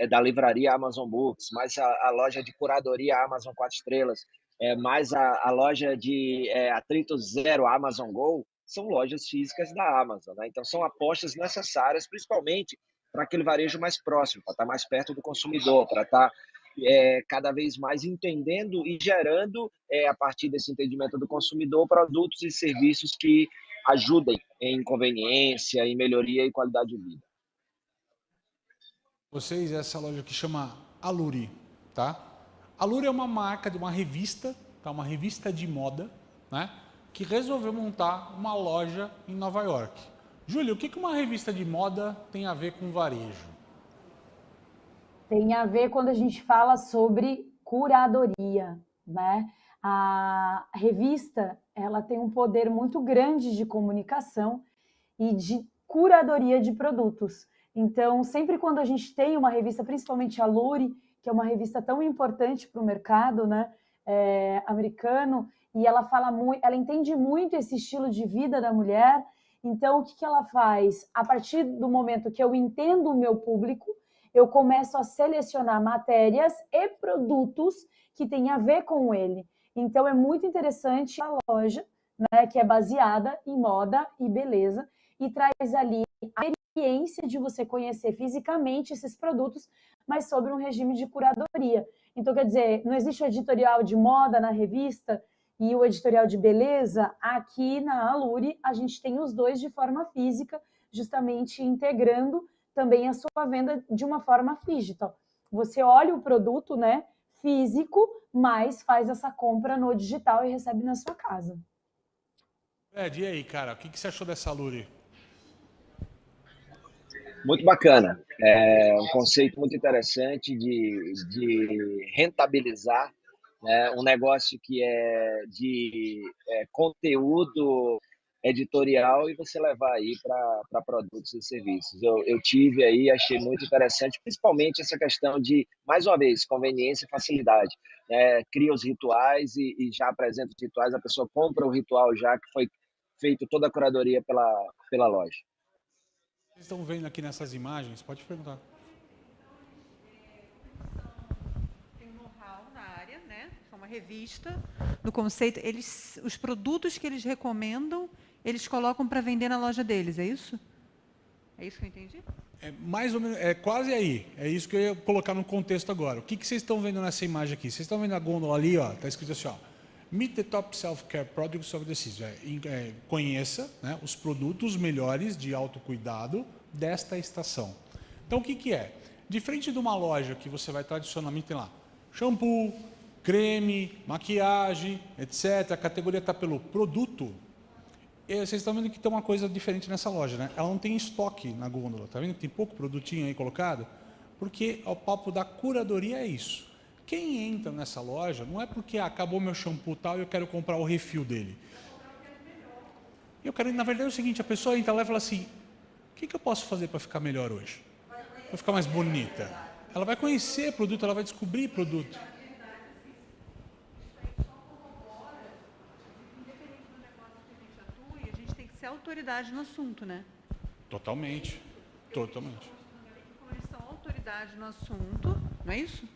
da livraria Amazon Books, mais a loja de curadoria Amazon 4 estrelas, mais a loja de atrito zero Amazon Go, são lojas físicas da Amazon, né? Então são apostas necessárias, principalmente para aquele varejo mais próximo, para estar mais perto do consumidor, para estar cada vez mais entendendo e gerando, a partir desse entendimento do consumidor, produtos e serviços que ajudem em conveniência, em melhoria e qualidade de vida. Vocês, essa loja que chama Allure, tá? Allure é uma marca de uma revista, tá? Uma revista de moda, né? Que resolveu montar uma loja em Nova York. Júlia, o que uma revista de moda tem a ver com varejo? Tem a ver quando a gente fala sobre curadoria, né? A revista, ela tem um poder muito grande de comunicação e de curadoria de produtos. Então, sempre quando a gente tem uma revista, principalmente a Allure, que é uma revista tão importante para o mercado, né, americano, e ela fala muito, ela entende muito esse estilo de vida da mulher. Então, o que ela faz? A partir do momento que eu entendo o meu público, eu começo a selecionar matérias e produtos que têm a ver com ele. Então, é muito interessante a loja, né, que é baseada em moda e beleza, e traz ali a experiência de você conhecer fisicamente esses produtos, mas sobre um regime de curadoria. Então, quer dizer, não existe o editorial de moda na revista e o editorial de beleza. Aqui na Allure, a gente tem os dois de forma física, justamente integrando também a sua venda de uma forma digital. Você olha o produto, né, físico, mas faz essa compra no digital e recebe na sua casa. Fred, e aí, cara, o que você achou dessa Allure? Muito bacana. É um conceito muito interessante de rentabilizar, né, um negócio que é de conteúdo editorial e você levar aí para produtos e serviços. Eu tive aí, achei muito interessante, principalmente essa questão de, mais uma vez, conveniência e facilidade. Cria os rituais e já apresenta os rituais, a pessoa compra o ritual já que foi feito toda a curadoria pela loja. Vocês estão vendo aqui nessas imagens? Pode perguntar. Tem um know-how na área, né? É uma revista do conceito. Os produtos que eles recomendam, eles colocam para vender na loja deles, é isso? É isso que eu entendi? É mais ou menos, é quase aí. É isso que eu ia colocar no contexto agora. O que vocês estão vendo nessa imagem aqui? Vocês estão vendo a gôndola ali, ó? Está escrito assim, ó. Meet the top self-care products of the season. Conheça, né, os produtos melhores de autocuidado desta estação. Então, o que é? Diferente de uma loja que você vai tradicionalmente ter lá shampoo, creme, maquiagem, etc. A categoria está pelo produto. E vocês estão vendo que tem uma coisa diferente nessa loja, né? Ela não tem estoque na gôndola. Tá vendo que tem pouco produtinho aí colocado? Porque o papo da curadoria é isso. Quem entra nessa loja não é porque acabou meu shampoo tal e eu quero comprar o refil dele. Eu quero, na verdade é o seguinte, a pessoa entra lá e fala assim, o que eu posso fazer para ficar melhor hoje? Para ficar mais bonita? Ela vai conhecer produto, ela vai descobrir produto. Independente do negócio que a gente atue, a gente tem que ser autoridade no assunto, né? Totalmente. Totalmente. Como eles são autoridade no assunto, não é isso?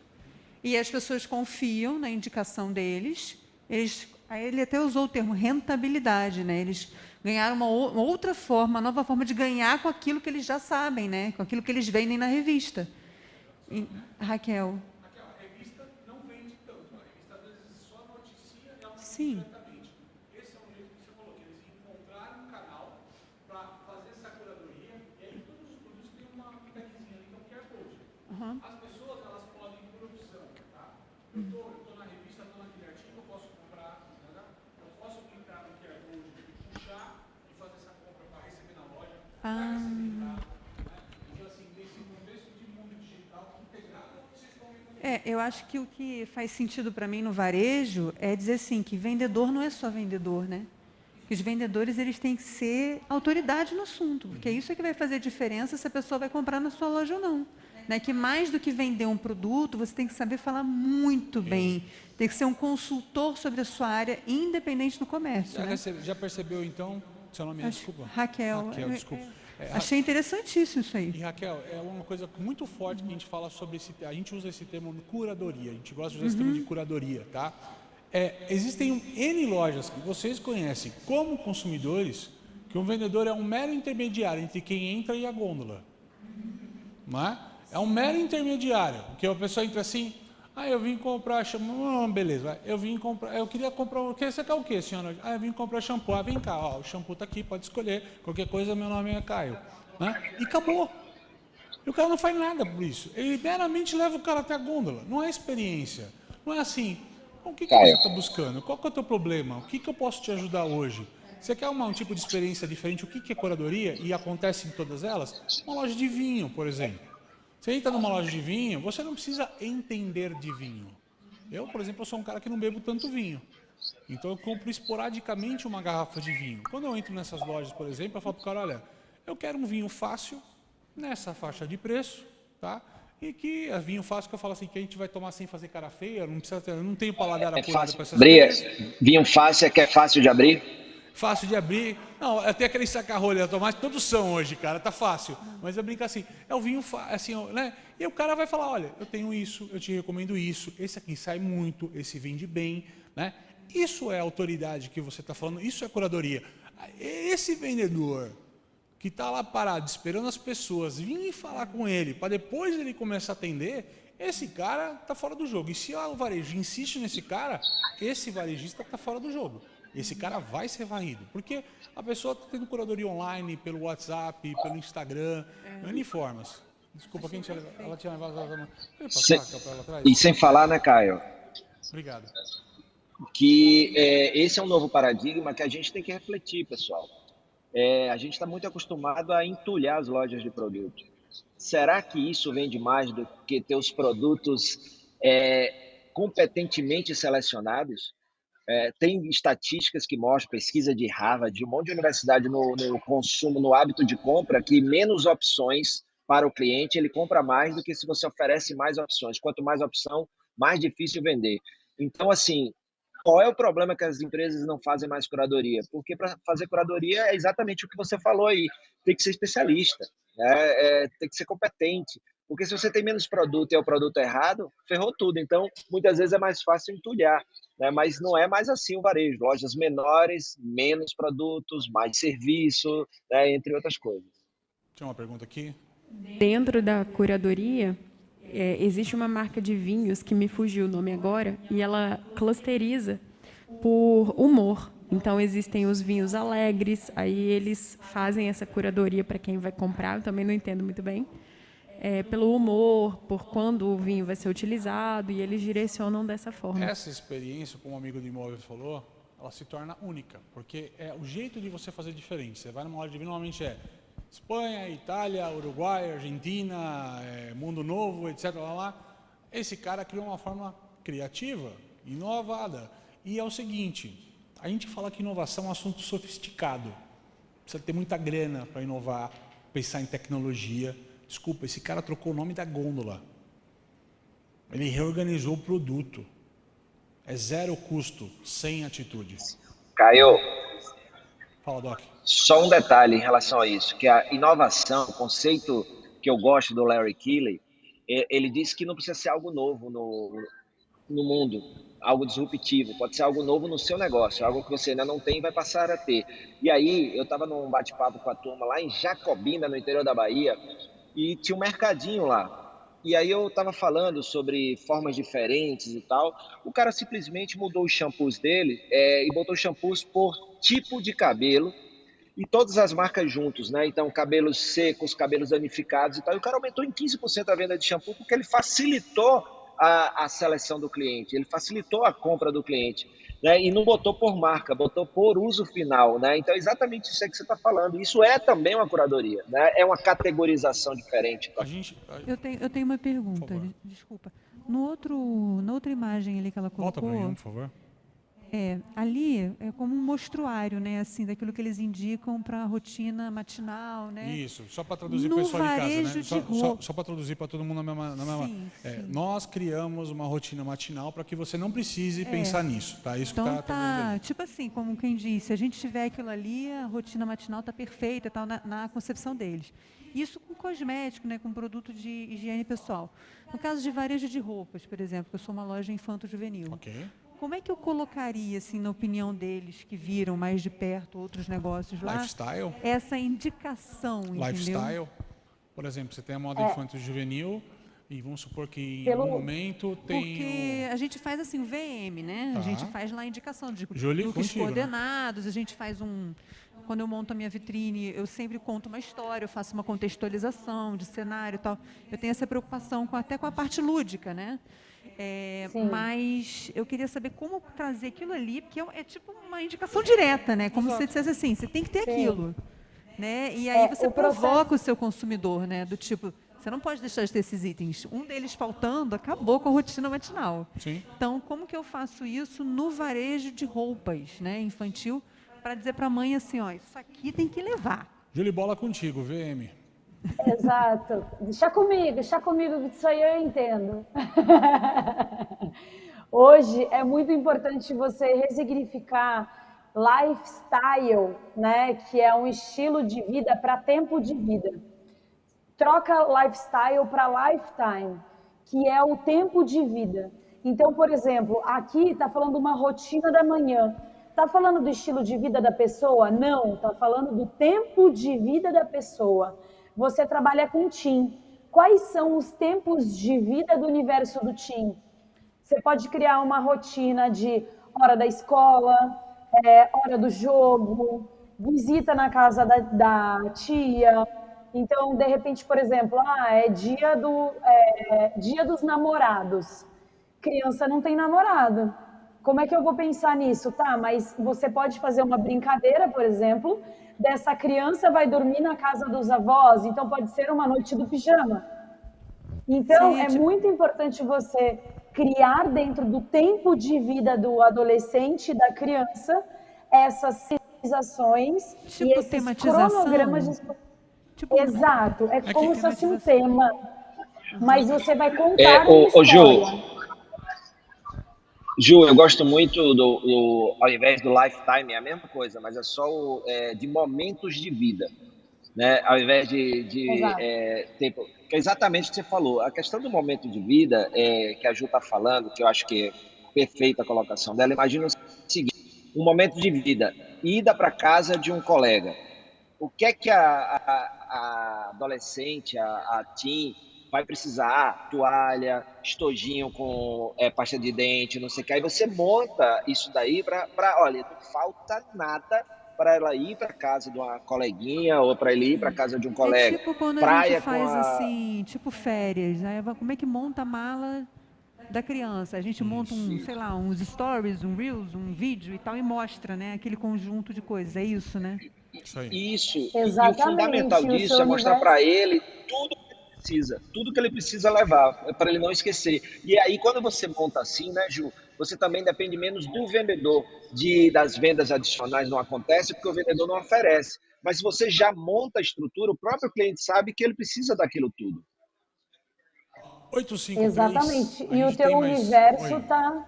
E as pessoas confiam na indicação deles. Ele até usou o termo rentabilidade, né? Eles ganharam uma outra forma, uma nova forma de ganhar com aquilo que eles já sabem, né? Com aquilo que eles vendem na revista. E, Raquel. A revista não vende tanto. A revista, às vezes, só noticia e ela Sim. diretamente. Esse é um jeito que você falou, que eles encontraram um canal para fazer essa curadoria e aí todos os produtos têm uma tagzinha ali que é um QR Code. As pessoas, elas podem, por opção, tá? Eu tô na revista, estou naquele artigo, eu posso comprar, né? Eu posso clicar no QR Code, puxar e fazer essa compra para receber na loja, para receber em casa, né? Então, assim, nesse contexto de mundo digital integrado, vocês estão vendo. Eu acho que o que faz sentido para mim no varejo é dizer assim, que vendedor não é só vendedor, né? Que os vendedores eles têm que ser autoridade no assunto, porque isso é que vai fazer a diferença se a pessoa vai comprar na sua loja ou não. Né? Que mais do que vender um produto, você tem que saber falar muito bem. Tem que ser um consultor sobre a sua área, independente do comércio. Né? Já percebeu, então, seu nome é, desculpa? Raquel. Raquel, desculpa. Achei interessantíssimo isso aí. E, Raquel, é uma coisa muito forte que a gente fala sobre a gente usa esse termo curadoria, a gente gosta de usar esse termo de curadoria, tá? Existem N lojas que vocês conhecem como consumidores, que um vendedor é um mero intermediário entre quem entra e a gôndola. Não é? É um mero intermediário, porque a pessoa entra assim, eu vim comprar shampoo, beleza, eu queria comprar, você quer o quê, senhora? Eu vim comprar shampoo, vem cá, ó, o shampoo está aqui, pode escolher, qualquer coisa, meu nome é Caio. Né? E acabou. E o cara não faz nada por isso. Ele meramente leva o cara até a gôndola. Não é experiência. Não é assim, o que você está buscando? Qual que é o teu problema? O que eu posso te ajudar hoje? Você quer um tipo de experiência diferente? O que é curadoria? E acontece em todas elas? Uma loja de vinho, por exemplo. Você entra numa loja de vinho, você não precisa entender de vinho. Eu, por exemplo, sou um cara que não bebo tanto vinho. Então eu compro esporadicamente uma garrafa de vinho. Quando eu entro nessas lojas, por exemplo, eu falo para o cara, olha, eu quero um vinho fácil, nessa faixa de preço, tá? E que é vinho fácil que eu falo assim, que a gente vai tomar sem fazer cara feia, não precisa ter, eu não tenho paladar apurado para essas coisas. Vinho fácil é que é fácil de abrir? Fácil de abrir. Não, até aquele saca-rolha automático, todos são hoje, cara, tá fácil. Mas eu brinco assim, é o vinho assim, né? E o cara vai falar, olha, eu tenho isso, eu te recomendo isso, esse aqui sai muito, esse vende bem, né? Isso é autoridade que você está falando, isso é curadoria. Esse vendedor que está lá parado, esperando as pessoas virem falar com ele, para depois ele começar a atender, esse cara está fora do jogo. E se o varejo insiste nesse cara, esse varejista está fora do jogo. Esse cara vai ser varrido. Porque a pessoa está tendo curadoria online, pelo WhatsApp, pelo Instagram, N formas. Desculpa, quem tinha, ela tinha levado E sem falar, né, Caio? Obrigado. Que esse é um novo paradigma que a gente tem que refletir, pessoal. A gente está muito acostumado a entulhar as lojas de produto. Será que isso vende mais do que ter os produtos competentemente selecionados? Tem estatísticas que mostram, pesquisa de Harvard, de um monte de universidade no consumo, no hábito de compra, que menos opções para o cliente, ele compra mais do que se você oferece mais opções. Quanto mais opção, mais difícil vender. Então, assim, qual é o problema que as empresas não fazem mais curadoria? Porque para fazer curadoria é exatamente o que você falou aí. Tem que ser especialista, né? Tem que ser competente. Porque se você tem menos produto e é o produto errado, ferrou tudo. Então, muitas vezes é mais fácil entulhar, né? Mas não é mais assim o varejo. Lojas menores, menos produtos, mais serviço, né? Entre outras coisas. Tinha uma pergunta aqui. Dentro da curadoria, existe uma marca de vinhos que me fugiu o nome agora, e ela clusteriza por humor. Então, existem os vinhos alegres, aí eles fazem essa curadoria para quem vai comprar, eu também não entendo muito bem, pelo humor, por quando o vinho vai ser utilizado, e eles direcionam dessa forma. Essa experiência, como um amigo do imóvel falou, ela se torna única, porque é o jeito de você fazer diferente. Você vai numa loja de vinho, normalmente Espanha, Itália, Uruguai, Argentina, Mundo Novo, etc. Lá. Esse cara criou uma forma criativa, inovada. E é o seguinte, a gente fala que inovação é um assunto sofisticado. Precisa ter muita grana para inovar, pensar em tecnologia. Desculpa, esse cara trocou o nome da gôndola. Ele reorganizou o produto. É zero custo, sem atitude. Caio, fala, Doc. Só um detalhe em relação a isso, que a inovação, o conceito que eu gosto do Larry Keeley, ele disse que não precisa ser algo novo no mundo, algo disruptivo, pode ser algo novo no seu negócio, algo que você ainda não tem e vai passar a ter. E aí, eu estava num bate-papo com a turma lá em Jacobina, no interior da Bahia, e tinha um mercadinho lá. E aí eu estava falando sobre formas diferentes e tal, o cara simplesmente mudou os shampoos dele e botou shampoos por tipo de cabelo, e todas as marcas juntos, né? Então, cabelos secos, cabelos danificados e tal. E o cara aumentou em 15% a venda de shampoo porque ele facilitou a seleção do cliente, ele facilitou a compra do cliente, né? E não botou por marca, botou por uso final, né? Então, exatamente isso é que você está falando. Isso é também uma curadoria, né? É uma categorização diferente. Tá? Eu tenho uma pergunta, desculpa. Na outra imagem ali que ela colocou... Volta para mim, por favor. Ali é como um mostruário, né, assim, daquilo que eles indicam para a rotina matinal, né? Isso, só para traduzir para o pessoal de casa, né? Só para traduzir para todo mundo na mesma. Sim. Nós criamos uma rotina matinal para que você não precise pensar nisso, tá? Isso então, que tá tipo assim, como quem disse, se a gente tiver aquilo ali, a rotina matinal está perfeita, tal, na concepção deles. Isso com cosmético, né, com produto de higiene pessoal. No caso de varejo de roupas, por exemplo, que eu sou uma loja infanto-juvenil. Ok. Como é que eu colocaria, assim, na opinião deles, que viram mais de perto outros negócios lá, lifestyle, essa indicação, lifestyle, entendeu? Por exemplo, você tem a moda infanto-juvenil e vamos supor que em algum momento tem... Porque a gente faz assim o VM, né? Tá. A gente faz lá a indicação de Julie, looks contigo, coordenados, né? A gente faz quando eu monto a minha vitrine, eu sempre conto uma história, eu faço uma contextualização de cenário e tal. Eu tenho essa preocupação até com a parte lúdica, né? Mas eu queria saber como trazer aquilo ali, porque é tipo uma indicação direta, né? Como se você dissesse assim, você tem que ter aquilo. Né? E aí você provoca o seu consumidor, né? Do tipo, você não pode deixar de ter esses itens. Um deles faltando, acabou com a rotina matinal. Sim. Então, como que eu faço isso no varejo de roupas, né, infantil, para dizer para a mãe assim, ó, isso aqui tem que levar. Júlia, bola contigo, VM. Exato. Deixa comigo, que isso aí eu entendo. Hoje é muito importante você ressignificar lifestyle, né, que é um estilo de vida para tempo de vida. Troca lifestyle para lifetime, que é o tempo de vida. Então, por exemplo, aqui está falando uma rotina da manhã. Está falando do estilo de vida da pessoa? Não, está falando do tempo de vida da pessoa. Você trabalha com team. Quais são os tempos de vida do universo do team? Você pode criar uma rotina de hora da escola, hora do jogo, visita na casa da tia. Então, de repente, por exemplo, é dia dos namorados. Criança não tem namorado. Como é que eu vou pensar nisso? Tá, mas você pode fazer uma brincadeira, por exemplo, dessa criança vai dormir na casa dos avós, então pode ser uma noite do pijama. Então, muito importante você criar dentro do tempo de vida do adolescente e da criança essas civilizações e esses cronogramas de... Exato, é como se fosse um tema, mas você vai contar uma história. Ju, eu gosto muito ao invés do lifetime, é a mesma coisa, mas é só de momentos de vida, né? Ao invés tempo, que é exatamente o que você falou. A questão do momento de vida que a Ju está falando, que eu acho que é perfeita a colocação dela, imagina o seguinte, um momento de vida, ida para casa de um colega. O que é que a adolescente, a teen, vai precisar? Toalha, estojinho com pasta de dente, não sei o que. Aí você monta isso daí olha, não falta nada para ela ir para casa de uma coleguinha ou para ele ir para casa de um colega. É tipo quando a gente faz assim, tipo férias, né? Como é que monta a mala da criança? A gente monta uns stories, um reels, um vídeo e tal e mostra, né? Aquele conjunto de coisas. É isso, né? Isso. Exatamente. E o fundamental disso é mostrar para ele tudo que ele precisa levar, para ele não esquecer. E aí, quando você monta assim, né, Ju, você também depende menos do vendedor, das vendas adicionais não acontece, porque o vendedor não oferece. Mas se você já monta a estrutura, o próprio cliente sabe que ele precisa daquilo tudo. 853. Exatamente. E o teu universo está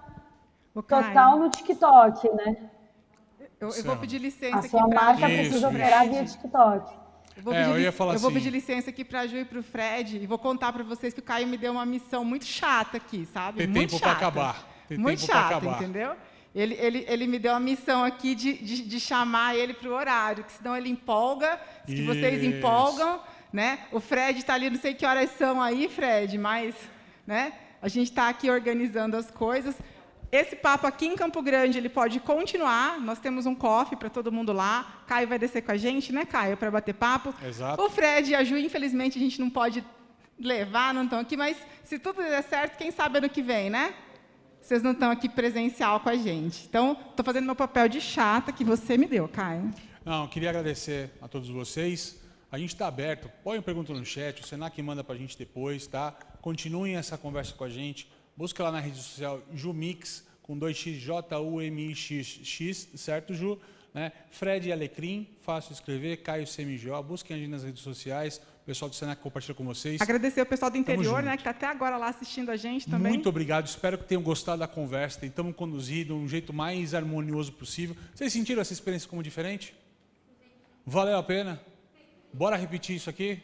total no TikTok, né? Eu vou pedir licença aqui para a sua marca precisa operar via TikTok. Eu vou pedir licença aqui para a Ju e para o Fred e vou contar para vocês que o Caio me deu uma missão muito chata aqui, sabe? Tem muito tempo chata. para acabar. Muito chata, entendeu? Ele me deu a missão aqui de chamar ele para o horário, que senão ele empolga, se vocês empolgam, né? O Fred está ali, não sei que horas são aí, Fred, mas né? A gente está aqui organizando as coisas. Esse papo aqui em Campo Grande, ele pode continuar. Nós temos um coffee para todo mundo lá. Caio vai descer com a gente, né, Caio, para bater papo. Exato. O Fred e a Ju, infelizmente, a gente não pode levar, não estão aqui, mas se tudo der certo, quem sabe ano que vem, né? Vocês não estão aqui presencial com a gente. Então, estou fazendo meu papel de chata que você me deu, Caio. Não, queria agradecer a todos vocês. A gente está aberto. Põe pergunta no chat, o Senac manda para a gente depois, tá? Continuem essa conversa com a gente. Busca lá na rede social Jumix, com 2x, Jumix, certo, Ju? Né? Fred Alecrim, fácil de escrever, Caio CMJ, busquem a gente nas redes sociais, o pessoal do Senac compartilha com vocês. Agradecer o pessoal do interior, né, que está até agora lá assistindo a gente também. Muito obrigado, espero que tenham gostado da conversa, tentamos conduzir de um jeito mais harmonioso possível. Vocês sentiram essa experiência como diferente? Valeu a pena? Bora repetir isso aqui?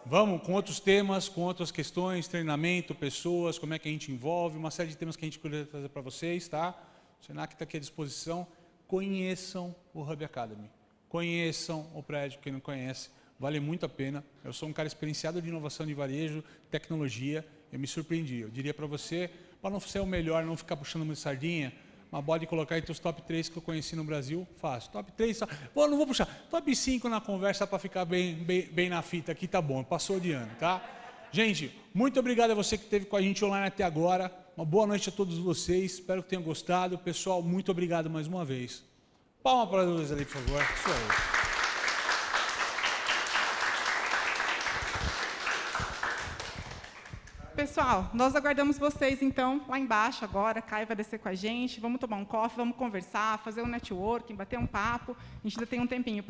Vamos, com outros temas, com outras questões, treinamento, pessoas, como é que a gente envolve, uma série de temas que a gente queria trazer para vocês, tá? O Senac está aqui à disposição. Conheçam o Hub Academy. Conheçam o prédio, quem não conhece, vale muito a pena. Eu sou um cara experienciado de inovação de varejo, tecnologia, eu me surpreendi. Eu diria para você, para não ser o melhor, não ficar puxando muito sardinha, mas pode colocar entre os top 3 que eu conheci no Brasil, fácil. Top 3, pô, não vou puxar. Top 5 na conversa para ficar bem na fita aqui, tá bom, passou de ano, tá? Gente, muito obrigado a você que esteve com a gente online até agora. Uma boa noite a todos vocês, espero que tenham gostado. Pessoal, muito obrigado mais uma vez. Palma para eles ali, por favor. Isso aí. Pessoal, nós aguardamos vocês, então, lá embaixo agora. Caio vai descer com a gente. Vamos tomar um coffee, vamos conversar, fazer um networking, bater um papo. A gente ainda tem um tempinho